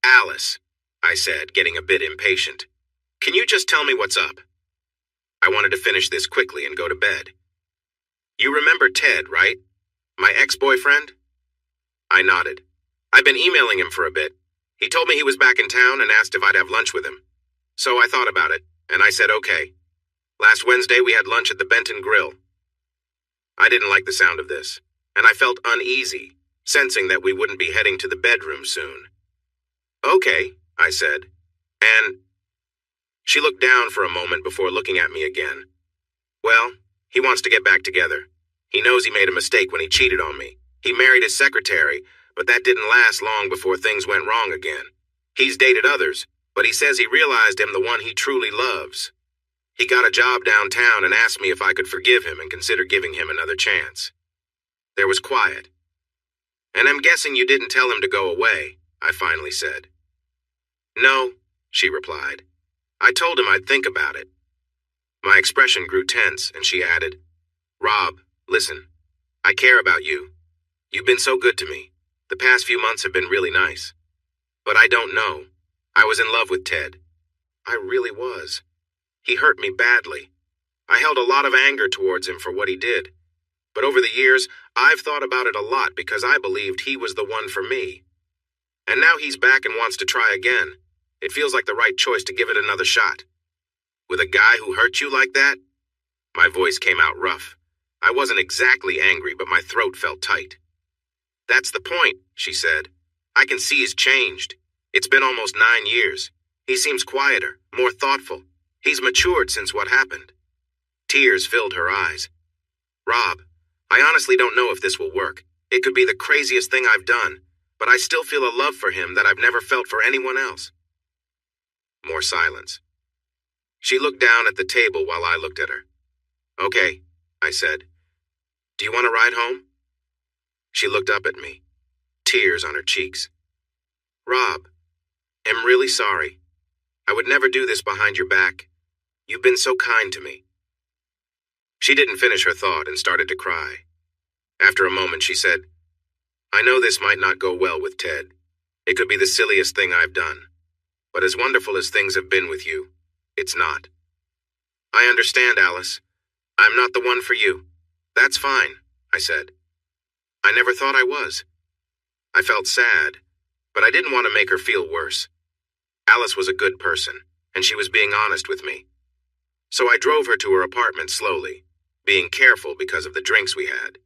"Alice," I said, getting a bit impatient, "can you just tell me what's up?" I wanted to finish this quickly and go to bed. "You remember Ted, right? My ex-boyfriend?" I nodded. "I've been emailing him for a bit. He told me he was back in town and asked if I'd have lunch with him. So I thought about it, and I said okay. Last Wednesday we had lunch at the Benton Grill." I didn't like the sound of this, and I felt uneasy, sensing that we wouldn't be heading to the bedroom soon. "Okay," I said, "and—" She looked down for a moment before looking at me again. "Well, he wants to get back together. He knows he made a mistake when he cheated on me. He married his secretary, but that didn't last long before things went wrong again. He's dated others, but he says he realized I'm the one he truly loves. He got a job downtown and asked me if I could forgive him and consider giving him another chance." There was quiet. "And I'm guessing you didn't tell him to go away," I finally said. "No," she replied. "I told him I'd think about it." My expression grew tense, and she added, "Rob, listen, I care about you. You've been so good to me. The past few months have been really nice. But I don't know. I was in love with Ted. I really was. He hurt me badly. I held a lot of anger towards him for what he did. But over the years, I've thought about it a lot because I believed he was the one for me. And now he's back and wants to try again. It feels like the right choice to give it another shot. With a guy who hurt you like that?" My voice came out rough. I wasn't exactly angry, but my throat felt tight. "That's the point," she said. "I can see he's changed. It's been almost 9 years. He seems quieter, more thoughtful. He's matured since what happened." Tears filled her eyes. "Rob, I honestly don't know if this will work. It could be the craziest thing I've done, but I still feel a love for him that I've never felt for anyone else." More silence. She looked down at the table while I looked at her. "Okay," I said. "Do you want to ride home?" She looked up at me, tears on her cheeks. "Rob, I'm really sorry. I would never do this behind your back. You've been so kind to me." She didn't finish her thought and started to cry. After a moment, she said, "I know this might not go well with Ted. It could be the silliest thing I've done. But as wonderful as things have been with you, it's not. I understand, Alice. I'm not the one for you. That's fine, I said. I never thought I was. I felt sad, but I didn't want to make her feel worse. Alice was a good person, and she was being honest with me. So I drove her to her apartment slowly, being careful because of the drinks we had.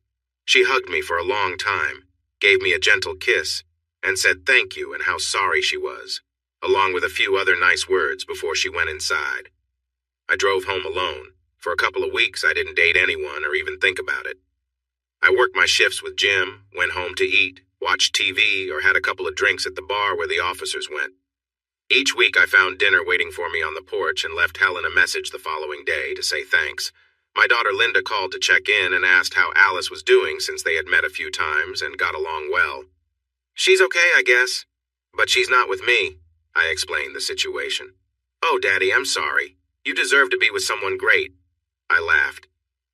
She hugged me for a long time, gave me a gentle kiss, and said thank you and how sorry she was, along with a few other nice words before she went inside. I drove home alone. For a couple of weeks, I didn't date anyone or even think about it. I worked my shifts with Jim, went home to eat, watched TV, or had a couple of drinks at the bar where the officers went. Each week I found dinner waiting for me on the porch and left Helen a message the following day to say thanks. My daughter Linda called to check in and asked how Alice was doing since they had met a few times and got along well. She's okay, I guess. But she's not with me, I explained the situation. Oh, Daddy, I'm sorry. You deserve to be with someone great. I laughed.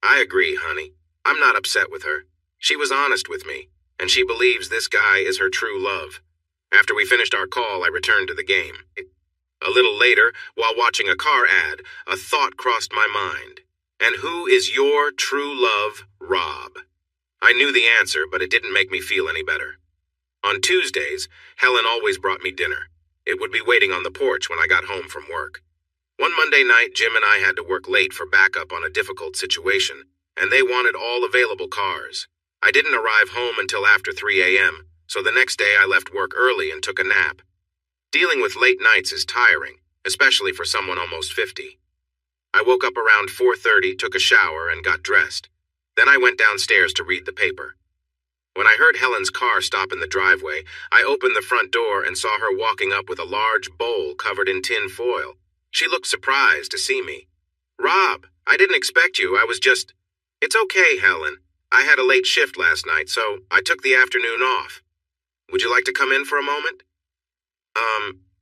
I agree, honey. I'm not upset with her. She was honest with me, and she believes this guy is her true love. After we finished our call, I returned to the game. A little later, while watching a car ad, a thought crossed my mind. And who is your true love, Rob? I knew the answer, but it didn't make me feel any better. On Tuesdays, Helen always brought me dinner. It would be waiting on the porch when I got home from work. One Monday night, Jim and I had to work late for backup on a difficult situation, and they wanted all available cars. I didn't arrive home until after 3 a.m., so the next day I left work early and took a nap. Dealing with late nights is tiring, especially for someone almost 50. I woke up around 4:30, took a shower, and got dressed. Then I went downstairs to read the paper. When I heard Helen's car stop in the driveway, I opened the front door and saw her walking up with a large bowl covered in tin foil. She looked surprised to see me. Rob, I didn't expect you. I was just... It's okay, Helen. I had a late shift last night, so I took the afternoon off. Would you like to come in for a moment?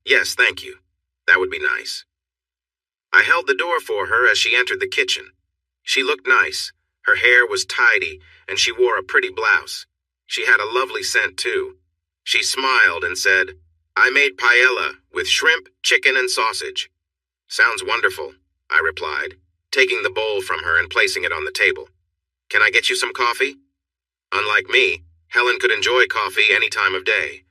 Yes, thank you. That would be nice. I held the door for her as she entered the kitchen. She looked nice. Her hair was tidy, and she wore a pretty blouse. She had a lovely scent, too. She smiled and said, I made paella with shrimp, chicken, and sausage. Sounds wonderful, I replied, taking the bowl from her and placing it on the table. Can I get you some coffee? Unlike me, Helen could enjoy coffee any time of day.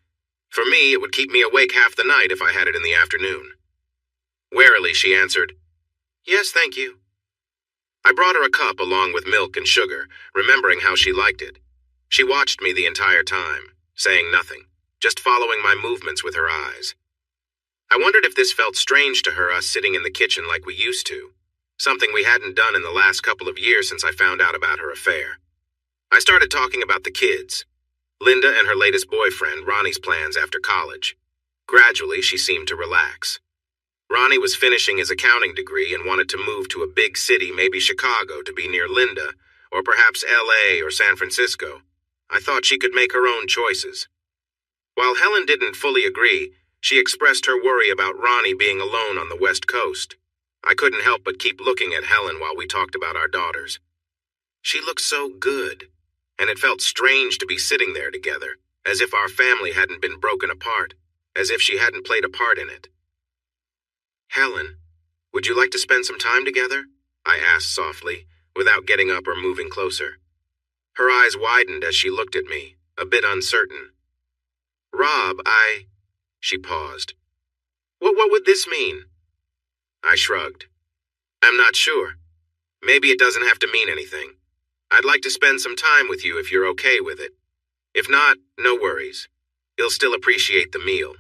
For me, it would keep me awake half the night if I had it in the afternoon. Warily, she answered, Yes, thank you. I brought her a cup along with milk and sugar, remembering how she liked it. She watched me the entire time, saying nothing, just following my movements with her eyes. I wondered if this felt strange to her, us sitting in the kitchen like we used to, something we hadn't done in the last couple of years since I found out about her affair. I started talking about the kids, Linda and her latest boyfriend, Ronnie's plans after college. Gradually, she seemed to relax. Ronnie was finishing his accounting degree and wanted to move to a big city, maybe Chicago, to be near Linda, or perhaps LA or San Francisco. I thought she could make her own choices. While Helen didn't fully agree, she expressed her worry about Ronnie being alone on the West Coast. I couldn't help but keep looking at Helen while we talked about our daughters. She looked so good, and it felt strange to be sitting there together, as if our family hadn't been broken apart, as if she hadn't played a part in it. Helen, would you like to spend some time together? I asked softly, without getting up or moving closer. Her eyes widened as she looked at me, a bit uncertain. Rob, She paused. What would this mean? I shrugged. I'm not sure. Maybe it doesn't have to mean anything. I'd like to spend some time with you if you're okay with it. If not, no worries. You'll still appreciate the meal.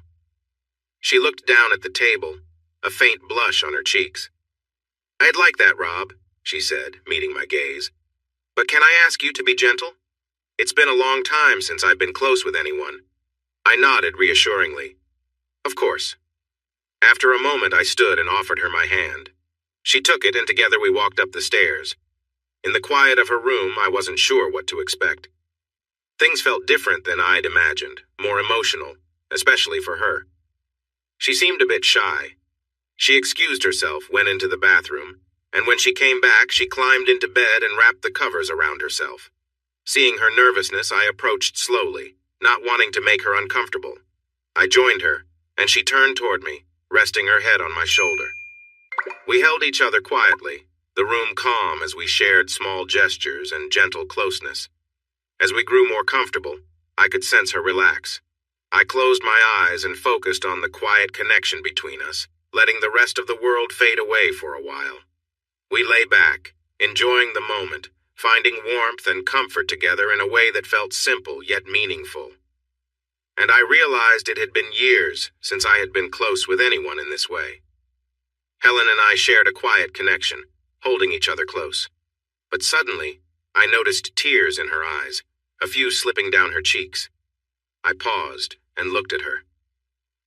She looked down at the table, a faint blush on her cheeks. I'd like that, Rob, she said, meeting my gaze. But can I ask you to be gentle? It's been a long time since I've been close with anyone. I nodded reassuringly. Of course. After a moment, I stood and offered her my hand. She took it, and together we walked up the stairs. In the quiet of her room, I wasn't sure what to expect. Things felt different than I'd imagined, more emotional, especially for her. She seemed a bit shy. She excused herself, went into the bathroom, and when she came back, she climbed into bed and wrapped the covers around herself. Seeing her nervousness, I approached slowly, not wanting to make her uncomfortable. I joined her, and she turned toward me, resting her head on my shoulder. We held each other quietly, the room calm as we shared small gestures and gentle closeness. As we grew more comfortable, I could sense her relax. I closed my eyes and focused on the quiet connection between us, letting the rest of the world fade away for a while. We lay back, enjoying the moment, finding warmth and comfort together in a way that felt simple yet meaningful. And I realized it had been years since I had been close with anyone in this way. Helen and I shared a quiet connection, holding each other close. But suddenly, I noticed tears in her eyes, a few slipping down her cheeks. I paused and looked at her.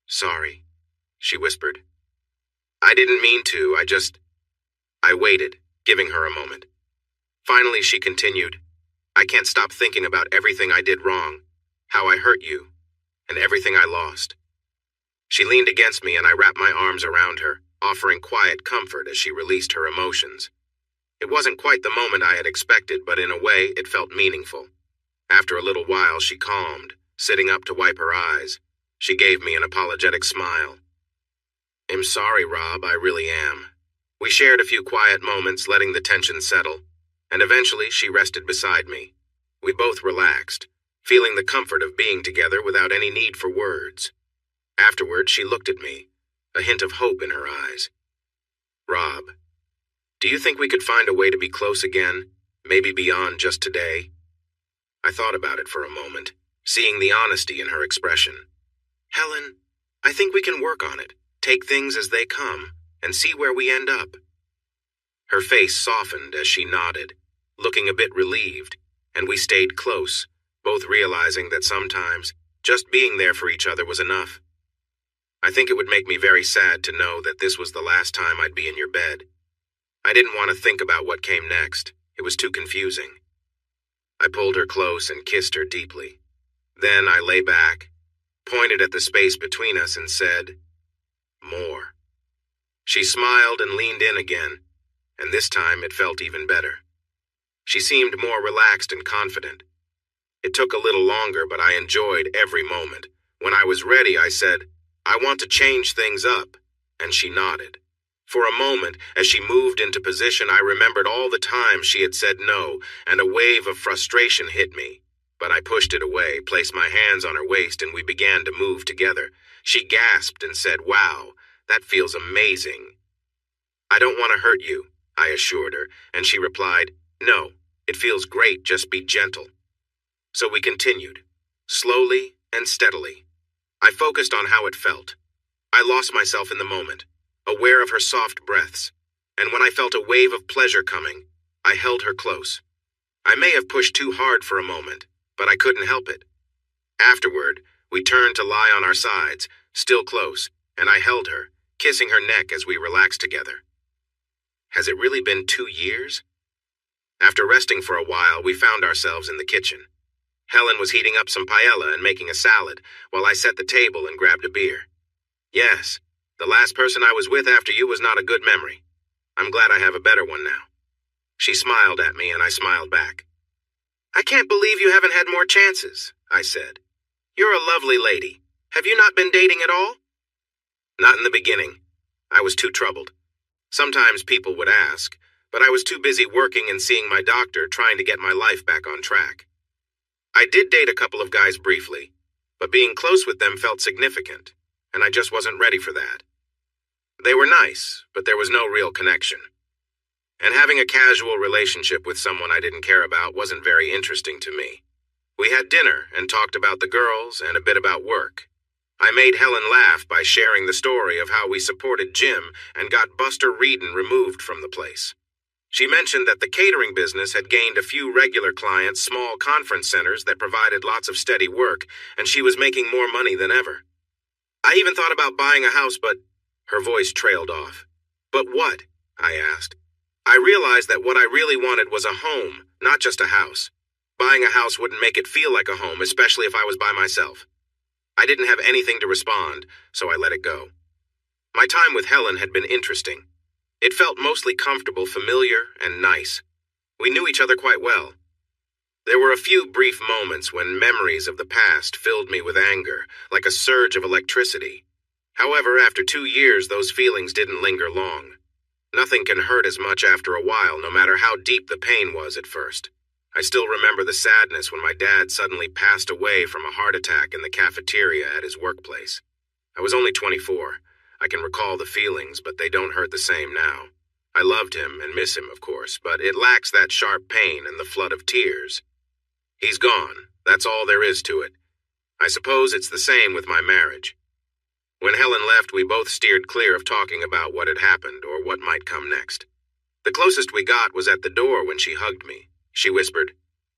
"Sorry," she whispered. "I didn't mean to, I waited, giving her a moment. Finally, she continued, "I can't stop thinking about everything I did wrong, how I hurt you, and everything I lost." She leaned against me and I wrapped my arms around her, offering quiet comfort as she released her emotions. It wasn't quite the moment I had expected, but in a way, it felt meaningful. After a little while, she calmed, sitting up to wipe her eyes. She gave me an apologetic smile. "I'm sorry, Rob, I really am." We shared a few quiet moments, letting the tension settle, and eventually she rested beside me. We both relaxed, feeling the comfort of being together without any need for words. Afterward, she looked at me, a hint of hope in her eyes. "Rob, do you think we could find a way to be close again, maybe beyond just today?" I thought about it for a moment, seeing the honesty in her expression. "Helen, I think we can work on it, take things as they come, and see where we end up." Her face softened as she nodded, looking a bit relieved, and we stayed close, both realizing that sometimes just being there for each other was enough. I think it would make me very sad to know that this was the last time I'd be in your bed. I didn't want to think about what came next. It was too confusing. I pulled her close and kissed her deeply. Then I lay back, pointed at the space between us and said, "More." She smiled and leaned in again, and this time it felt even better. She seemed more relaxed and confident. It took a little longer, but I enjoyed every moment. When I was ready, I said, "I want to change things up," and she nodded. For a moment, as she moved into position, I remembered all the times she had said no, and a wave of frustration hit me. But I pushed it away, placed my hands on her waist, and we began to move together. She gasped and said, "Wow, that feels amazing." "I don't want to hurt you," I assured her, and she replied, "No, it feels great, just be gentle." So we continued, slowly and steadily. I focused on how it felt. I lost myself in the moment, aware of her soft breaths, and when I felt a wave of pleasure coming, I held her close. I may have pushed too hard for a moment, but I couldn't help it. Afterward, we turned to lie on our sides, still close, and I held her, kissing her neck as we relaxed together. Has it really been 2 years? After resting for a while, we found ourselves in the kitchen. Helen was heating up some paella and making a salad, while I set the table and grabbed a beer. "Yes, the last person I was with after you was not a good memory. I'm glad I have a better one now." She smiled at me and I smiled back. "I can't believe you haven't had more chances," I said. "You're a lovely lady. Have you not been dating at all?" "Not in the beginning. I was too troubled. Sometimes people would ask, but I was too busy working and seeing my doctor trying to get my life back on track. I did date a couple of guys briefly, but being close with them felt significant, and I just wasn't ready for that. They were nice, but there was no real connection. And having a casual relationship with someone I didn't care about wasn't very interesting to me. We had dinner and talked about the girls and a bit about work. I made Helen laugh by sharing the story of how we supported Jim and got Buster Reedon removed from the place. She mentioned that the catering business had gained a few regular clients, small conference centers that provided lots of steady work, and she was making more money than ever. I even thought about buying a house, but her voice trailed off. "But what?" I asked. I realized that what I really wanted was a home, not just a house. Buying a house wouldn't make it feel like a home, especially if I was by myself. I didn't have anything to respond, so I let it go. My time with Helen had been interesting. It felt mostly comfortable, familiar, and nice. We knew each other quite well. There were a few brief moments when memories of the past filled me with anger, like a surge of electricity. However, after 2 years, those feelings didn't linger long. Nothing can hurt as much after a while, no matter how deep the pain was at first. I still remember the sadness when my dad suddenly passed away from a heart attack in the cafeteria at his workplace. I was only 24. I can recall the feelings, but they don't hurt the same now. I loved him and miss him, of course, but it lacks that sharp pain and the flood of tears. He's gone. That's all there is to it. I suppose it's the same with my marriage. When Helen left, we both steered clear of talking about what had happened or what might come next. The closest we got was at the door when she hugged me. She whispered,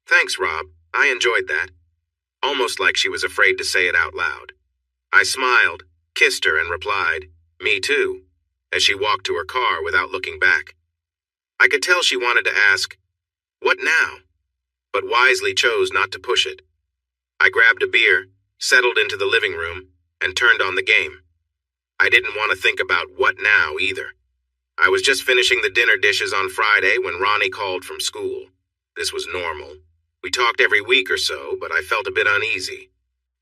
"Thanks, Rob. I enjoyed that." Almost like she was afraid to say it out loud. I smiled, kissed her, and replied, "Me too," as she walked to her car without looking back. I could tell she wanted to ask, "What now?" but wisely chose not to push it. I grabbed a beer, settled into the living room, and turned on the game. I didn't want to think about what now either. I was just finishing the dinner dishes on Friday when Ronnie called from school. This was normal. We talked every week or so, but I felt a bit uneasy.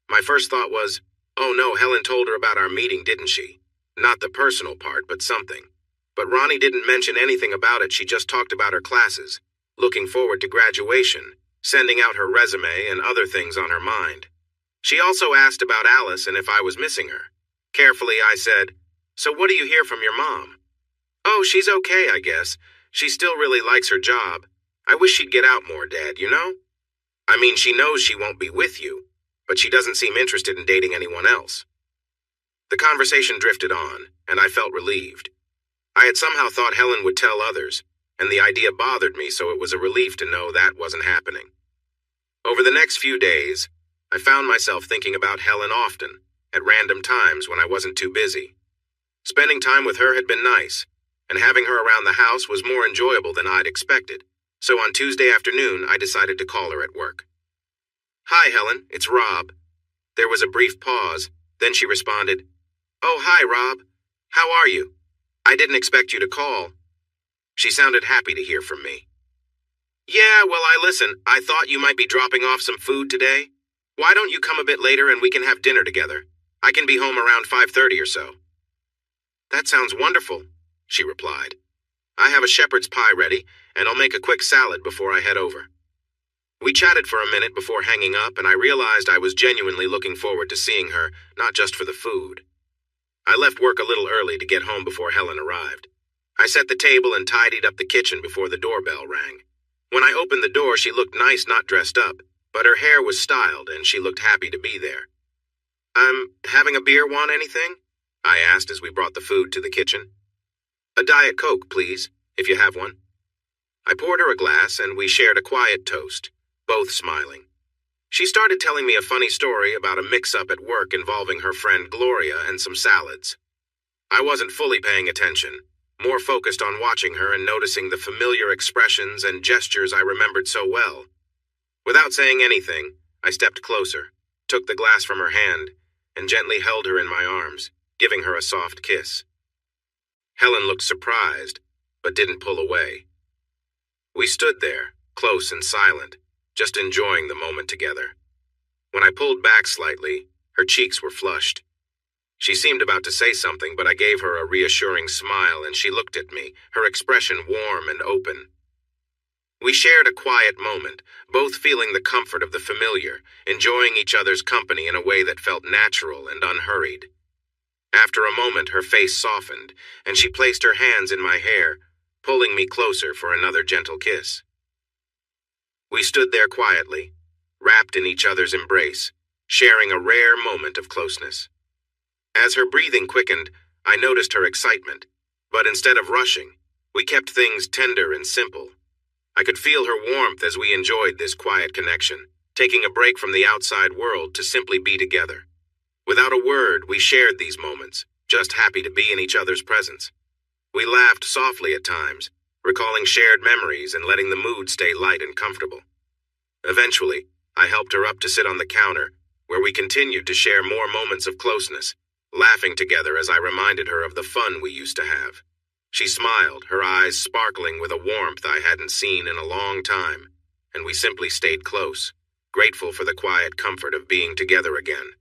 My first thought was, oh no, Helen told her about our meeting, didn't she? Not the personal part, but something. But Ronnie didn't mention anything about it. She just talked about her classes, looking forward to graduation, sending out her resume, and other things on her mind. She also asked about Alice and if I was missing her. Carefully, I said, "So what do you hear from your mom?" "Oh, she's okay, I guess. She still really likes her job. I wish she'd get out more, Dad, you know? I mean, she knows she won't be with you, but she doesn't seem interested in dating anyone else." The conversation drifted on, and I felt relieved. I had somehow thought Helen would tell others, and the idea bothered me, so it was a relief to know that wasn't happening. Over the next few days, I found myself thinking about Helen often, at random times when I wasn't too busy. Spending time with her had been nice, and having her around the house was more enjoyable than I'd expected, so on Tuesday afternoon I decided to call her at work. "Hi, Helen, it's Rob." There was a brief pause, then she responded, "Oh, hi, Rob. How are you? I didn't expect you to call." She sounded happy to hear from me. "Yeah, well, I thought you might be dropping off some food today. Why don't you come a bit later and we can have dinner together? I can be home around 5:30 or so." "That sounds wonderful," she replied. "I have a shepherd's pie ready, and I'll make a quick salad before I head over." We chatted for a minute before hanging up, and I realized I was genuinely looking forward to seeing her, not just for the food. I left work a little early to get home before Helen arrived. I set the table and tidied up the kitchen before the doorbell rang. When I opened the door, she looked nice, not dressed up, but her hair was styled, and she looked happy to be there. Having a beer, want anything?" I asked as we brought the food to the kitchen. "A Diet Coke, please, if you have one." I poured her a glass, and we shared a quiet toast, both smiling. She started telling me a funny story about a mix-up at work involving her friend Gloria and some salads. I wasn't fully paying attention, more focused on watching her and noticing the familiar expressions and gestures I remembered so well. Without saying anything, I stepped closer, took the glass from her hand, and gently held her in my arms, giving her a soft kiss. Helen looked surprised, but didn't pull away. We stood there, close and silent, just enjoying the moment together. When I pulled back slightly, her cheeks were flushed. She seemed about to say something, but I gave her a reassuring smile, and she looked at me, her expression warm and open. We shared a quiet moment, both feeling the comfort of the familiar, enjoying each other's company in a way that felt natural and unhurried. After a moment, her face softened, and she placed her hands in my hair, pulling me closer for another gentle kiss. We stood there quietly, wrapped in each other's embrace, sharing a rare moment of closeness. As her breathing quickened, I noticed her excitement, but instead of rushing, we kept things tender and simple. I could feel her warmth as we enjoyed this quiet connection, taking a break from the outside world to simply be together. Without a word, we shared these moments, just happy to be in each other's presence. We laughed softly at times, recalling shared memories and letting the mood stay light and comfortable. Eventually, I helped her up to sit on the counter, where we continued to share more moments of closeness, laughing together as I reminded her of the fun we used to have. She smiled, her eyes sparkling with a warmth I hadn't seen in a long time, and we simply stayed close, grateful for the quiet comfort of being together again.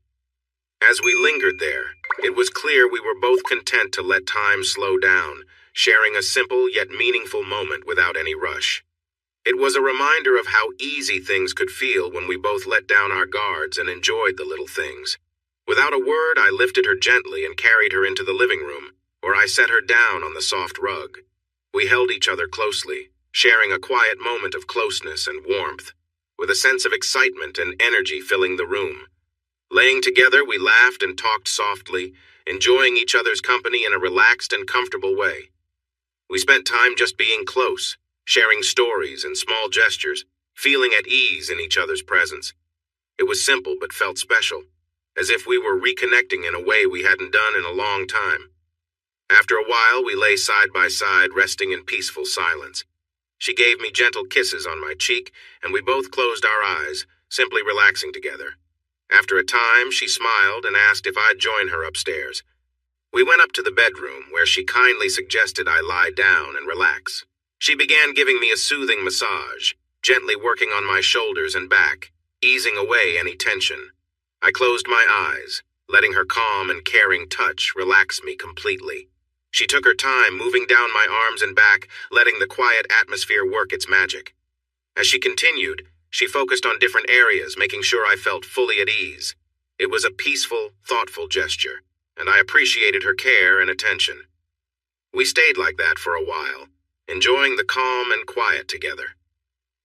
As we lingered there, it was clear we were both content to let time slow down, sharing a simple yet meaningful moment without any rush. It was a reminder of how easy things could feel when we both let down our guards and enjoyed the little things. Without a word, I lifted her gently and carried her into the living room, where I set her down on the soft rug. We held each other closely, sharing a quiet moment of closeness and warmth, with a sense of excitement and energy filling the room. Laying together, we laughed and talked softly, enjoying each other's company in a relaxed and comfortable way. We spent time just being close, sharing stories and small gestures, feeling at ease in each other's presence. It was simple but felt special, as if we were reconnecting in a way we hadn't done in a long time. After a while, we lay side by side, resting in peaceful silence. She gave me gentle kisses on my cheek, and we both closed our eyes, simply relaxing together. After a time, she smiled and asked if I'd join her upstairs. We went up to the bedroom, where she kindly suggested I lie down and relax. She began giving me a soothing massage, gently working on my shoulders and back, easing away any tension. I closed my eyes, letting her calm and caring touch relax me completely. She took her time moving down my arms and back, letting the quiet atmosphere work its magic. As she continued, she focused on different areas, making sure I felt fully at ease. It was a peaceful, thoughtful gesture, and I appreciated her care and attention. We stayed like that for a while, enjoying the calm and quiet together.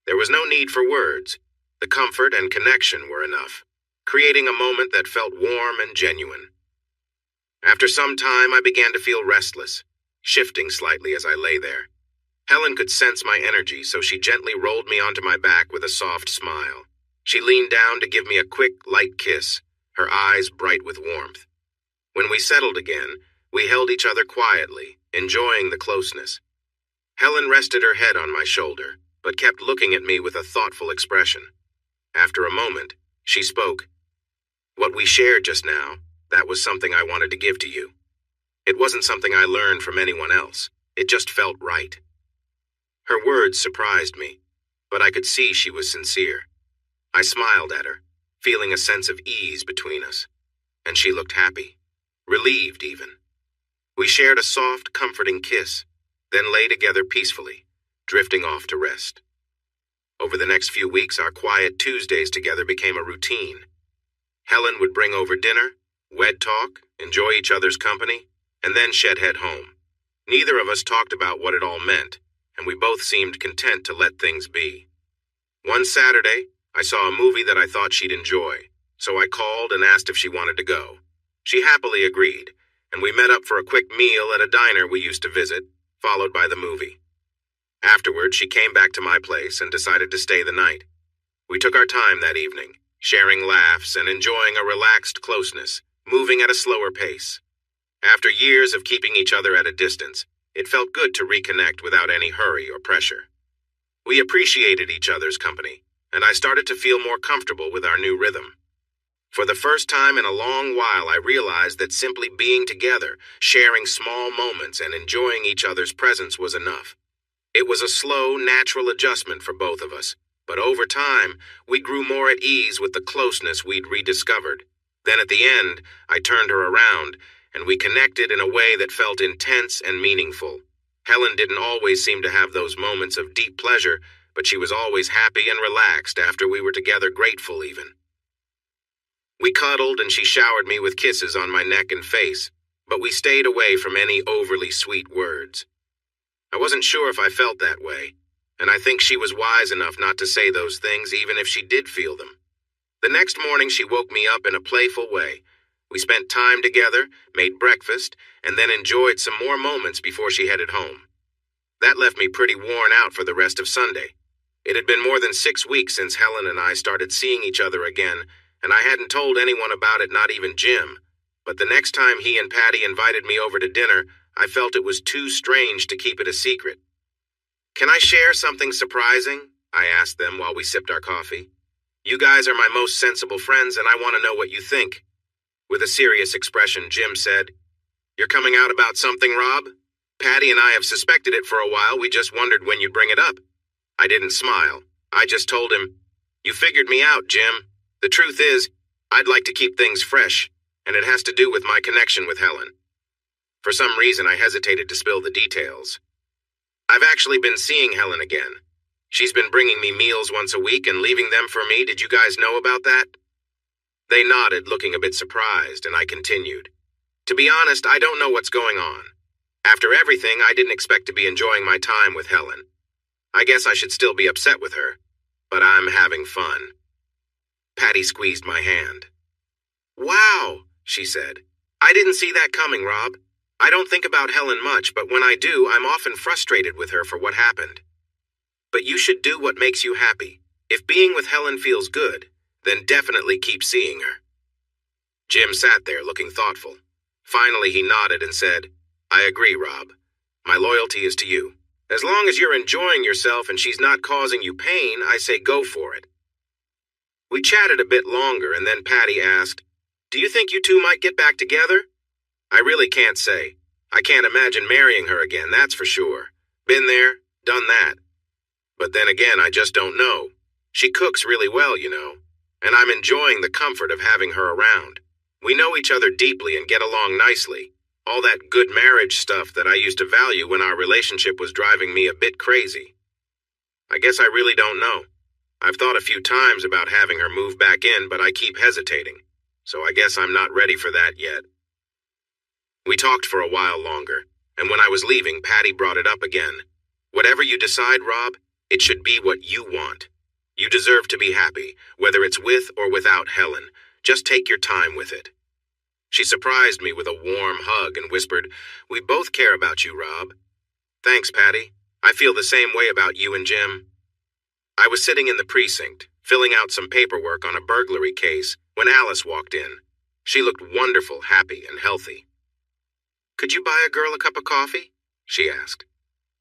There was no need for words. The comfort and connection were enough, creating a moment that felt warm and genuine. After some time, I began to feel restless, shifting slightly as I lay there. Helen could sense my energy, so she gently rolled me onto my back with a soft smile. She leaned down to give me a quick, light kiss, her eyes bright with warmth. When we settled again, we held each other quietly, enjoying the closeness. Helen rested her head on my shoulder, but kept looking at me with a thoughtful expression. After a moment, she spoke. "What we shared just now, that was something I wanted to give to you. It wasn't something I learned from anyone else. It just felt right." Her words surprised me, but I could see she was sincere. I smiled at her, feeling a sense of ease between us, and she looked happy, relieved even. We shared a soft, comforting kiss, then lay together peacefully, drifting off to rest. Over the next few weeks, our quiet Tuesdays together became a routine. Helen would bring over dinner, wed talk, enjoy each other's company, and then she'd head home. Neither of us talked about what it all meant, and we both seemed content to let things be. One Saturday, I saw a movie that I thought she'd enjoy, so I called and asked if she wanted to go. She happily agreed, and we met up for a quick meal at a diner we used to visit, followed by the movie. Afterward, she came back to my place and decided to stay the night. We took our time that evening, sharing laughs and enjoying a relaxed closeness, moving at a slower pace. After years of keeping each other at a distance, it felt good to reconnect without any hurry or pressure. We appreciated each other's company, and I started to feel more comfortable with our new rhythm. For the first time in a long while, I realized that simply being together, sharing small moments, and enjoying each other's presence was enough. It was a slow, natural adjustment for both of us, but over time, we grew more at ease with the closeness we'd rediscovered. Then at the end, I turned her around, and we connected in a way that felt intense and meaningful. Helen didn't always seem to have those moments of deep pleasure, but she was always happy and relaxed after we were together, grateful even. We cuddled and she showered me with kisses on my neck and face, but we stayed away from any overly sweet words. I wasn't sure if I felt that way, and I think she was wise enough not to say those things even if she did feel them. The next morning she woke me up in a playful way. We spent time together, made breakfast, and then enjoyed some more moments before she headed home. That left me pretty worn out for the rest of Sunday. It had been more than 6 weeks since Helen and I started seeing each other again, and I hadn't told anyone about it, not even Jim. But the next time he and Patty invited me over to dinner, I felt it was too strange to keep it a secret. "Can I share something surprising?" I asked them while we sipped our coffee. "You guys are my most sensible friends, and I want to know what you think." With a serious expression, Jim said, "You're coming out about something, Rob? Patty and I have suspected it for a while. We just wondered when you'd bring it up." I didn't smile. I just told him, "You figured me out, Jim. The truth is, I'd like to keep things fresh. and it has to do with my connection with Helen. For some reason, I hesitated to spill the details. I've actually been seeing Helen again. She's been bringing me meals once a week and leaving them for me. Did you guys know about that? They nodded, looking a bit surprised, and I continued. To be honest, I don't know what's going on. After everything, I didn't expect to be enjoying my time with Helen. I guess I should still be upset with her, but I'm having fun. Patty squeezed my hand. Wow, she said. I didn't see that coming, Rob. I don't think about Helen much, but when I do, I'm often frustrated with her for what happened. But you should do what makes you happy. If being with Helen feels good, then definitely keep seeing her. Jim sat there looking thoughtful. Finally, he nodded and said, I agree, Rob. My loyalty is to you. As long as you're enjoying yourself and she's not causing you pain, I say go for it. We chatted a bit longer, and then Patty asked, Do you think you two might get back together? I really can't say. I can't imagine marrying her again, that's for sure. Been there, done that. But then again, I just don't know. She cooks really well, you know, and I'm enjoying the comfort of having her around. We know each other deeply and get along nicely. All that good marriage stuff that I used to value when our relationship was driving me a bit crazy. I guess I really don't know. I've thought a few times about having her move back in, but I keep hesitating. So I guess I'm not ready for that yet. We talked for a while longer, and when I was leaving, Patty brought it up again. Whatever you decide, Rob, it should be what you want. You deserve to be happy, whether it's with or without Helen. Just take your time with it. She surprised me with a warm hug and whispered, We both care about you, Rob. Thanks, Patty. I feel the same way about you and Jim. I was sitting in the precinct, filling out some paperwork on a burglary case, when Alice walked in. She looked wonderful, happy, and healthy. Could you buy a girl a cup of coffee? She asked.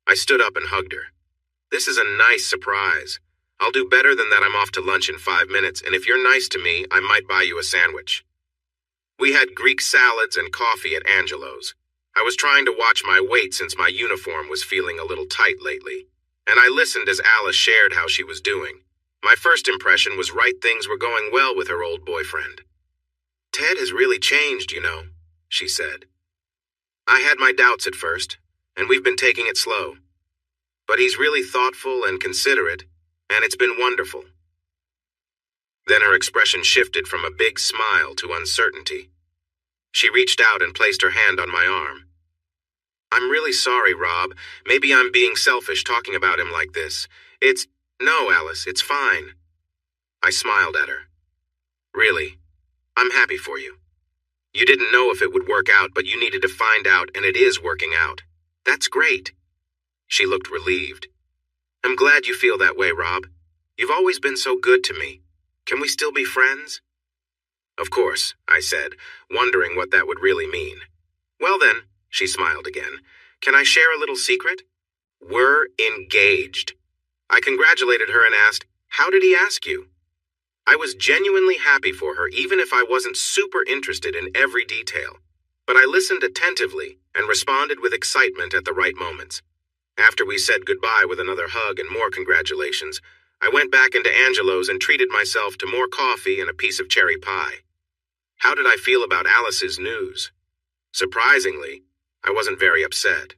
I stood up and hugged her. This is a nice surprise. I'll do better than that. I'm off to lunch in 5 minutes, and if you're nice to me, I might buy you a sandwich. We had Greek salads and coffee at Angelo's. I was trying to watch my weight since my uniform was feeling a little tight lately, and I listened as Alice shared how she was doing. My first impression was right, things were going well with her old boyfriend. Ted has really changed, you know, she said. I had my doubts at first, and we've been taking it slow. But he's really thoughtful and considerate, and it's been wonderful. Then her expression shifted from a big smile to uncertainty. She reached out and placed her hand on my arm. I'm really sorry, Rob. Maybe I'm being selfish talking about him like this. No, Alice, it's fine. I smiled at her. Really, I'm happy for you. You didn't know if it would work out, but you needed to find out, and it is working out. That's great. She looked relieved. I'm glad you feel that way, Rob. You've always been so good to me. Can we still be friends? Of course, I said, wondering what that would really mean. Well then, she smiled again. Can I share a little secret? We're engaged. I congratulated her and asked, How did he ask you? I was genuinely happy for her, even if I wasn't super interested in every detail. But I listened attentively and responded with excitement at the right moments. After we said goodbye with another hug and more congratulations, I went back into Angelo's and treated myself to more coffee and a piece of cherry pie. How did I feel about Alice's news? Surprisingly, I wasn't very upset.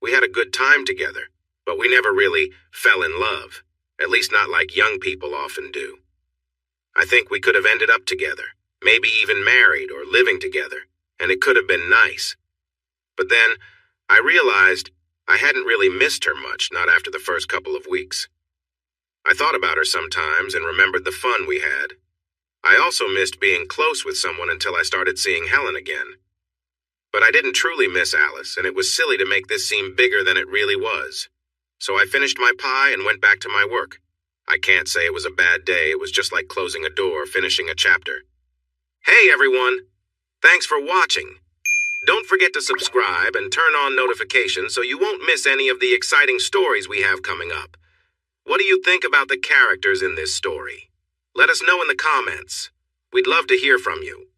We had a good time together, but we never really fell in love, at least not like young people often do. I think we could have ended up together, maybe even married or living together, and it could have been nice. But then, I realized I hadn't really missed her much, not after the first couple of weeks. I thought about her sometimes and remembered the fun we had. I also missed being close with someone until I started seeing Helen again. But I didn't truly miss Alice, and it was silly to make this seem bigger than it really was. So I finished my pie and went back to my work. I can't say it was a bad day. It was just like closing a door, finishing a chapter. Hey everyone! Thanks for watching. Don't forget to subscribe and turn on notifications so you won't miss any of the exciting stories we have coming up. What do you think about the characters in this story? Let us know in the comments. We'd love to hear from you.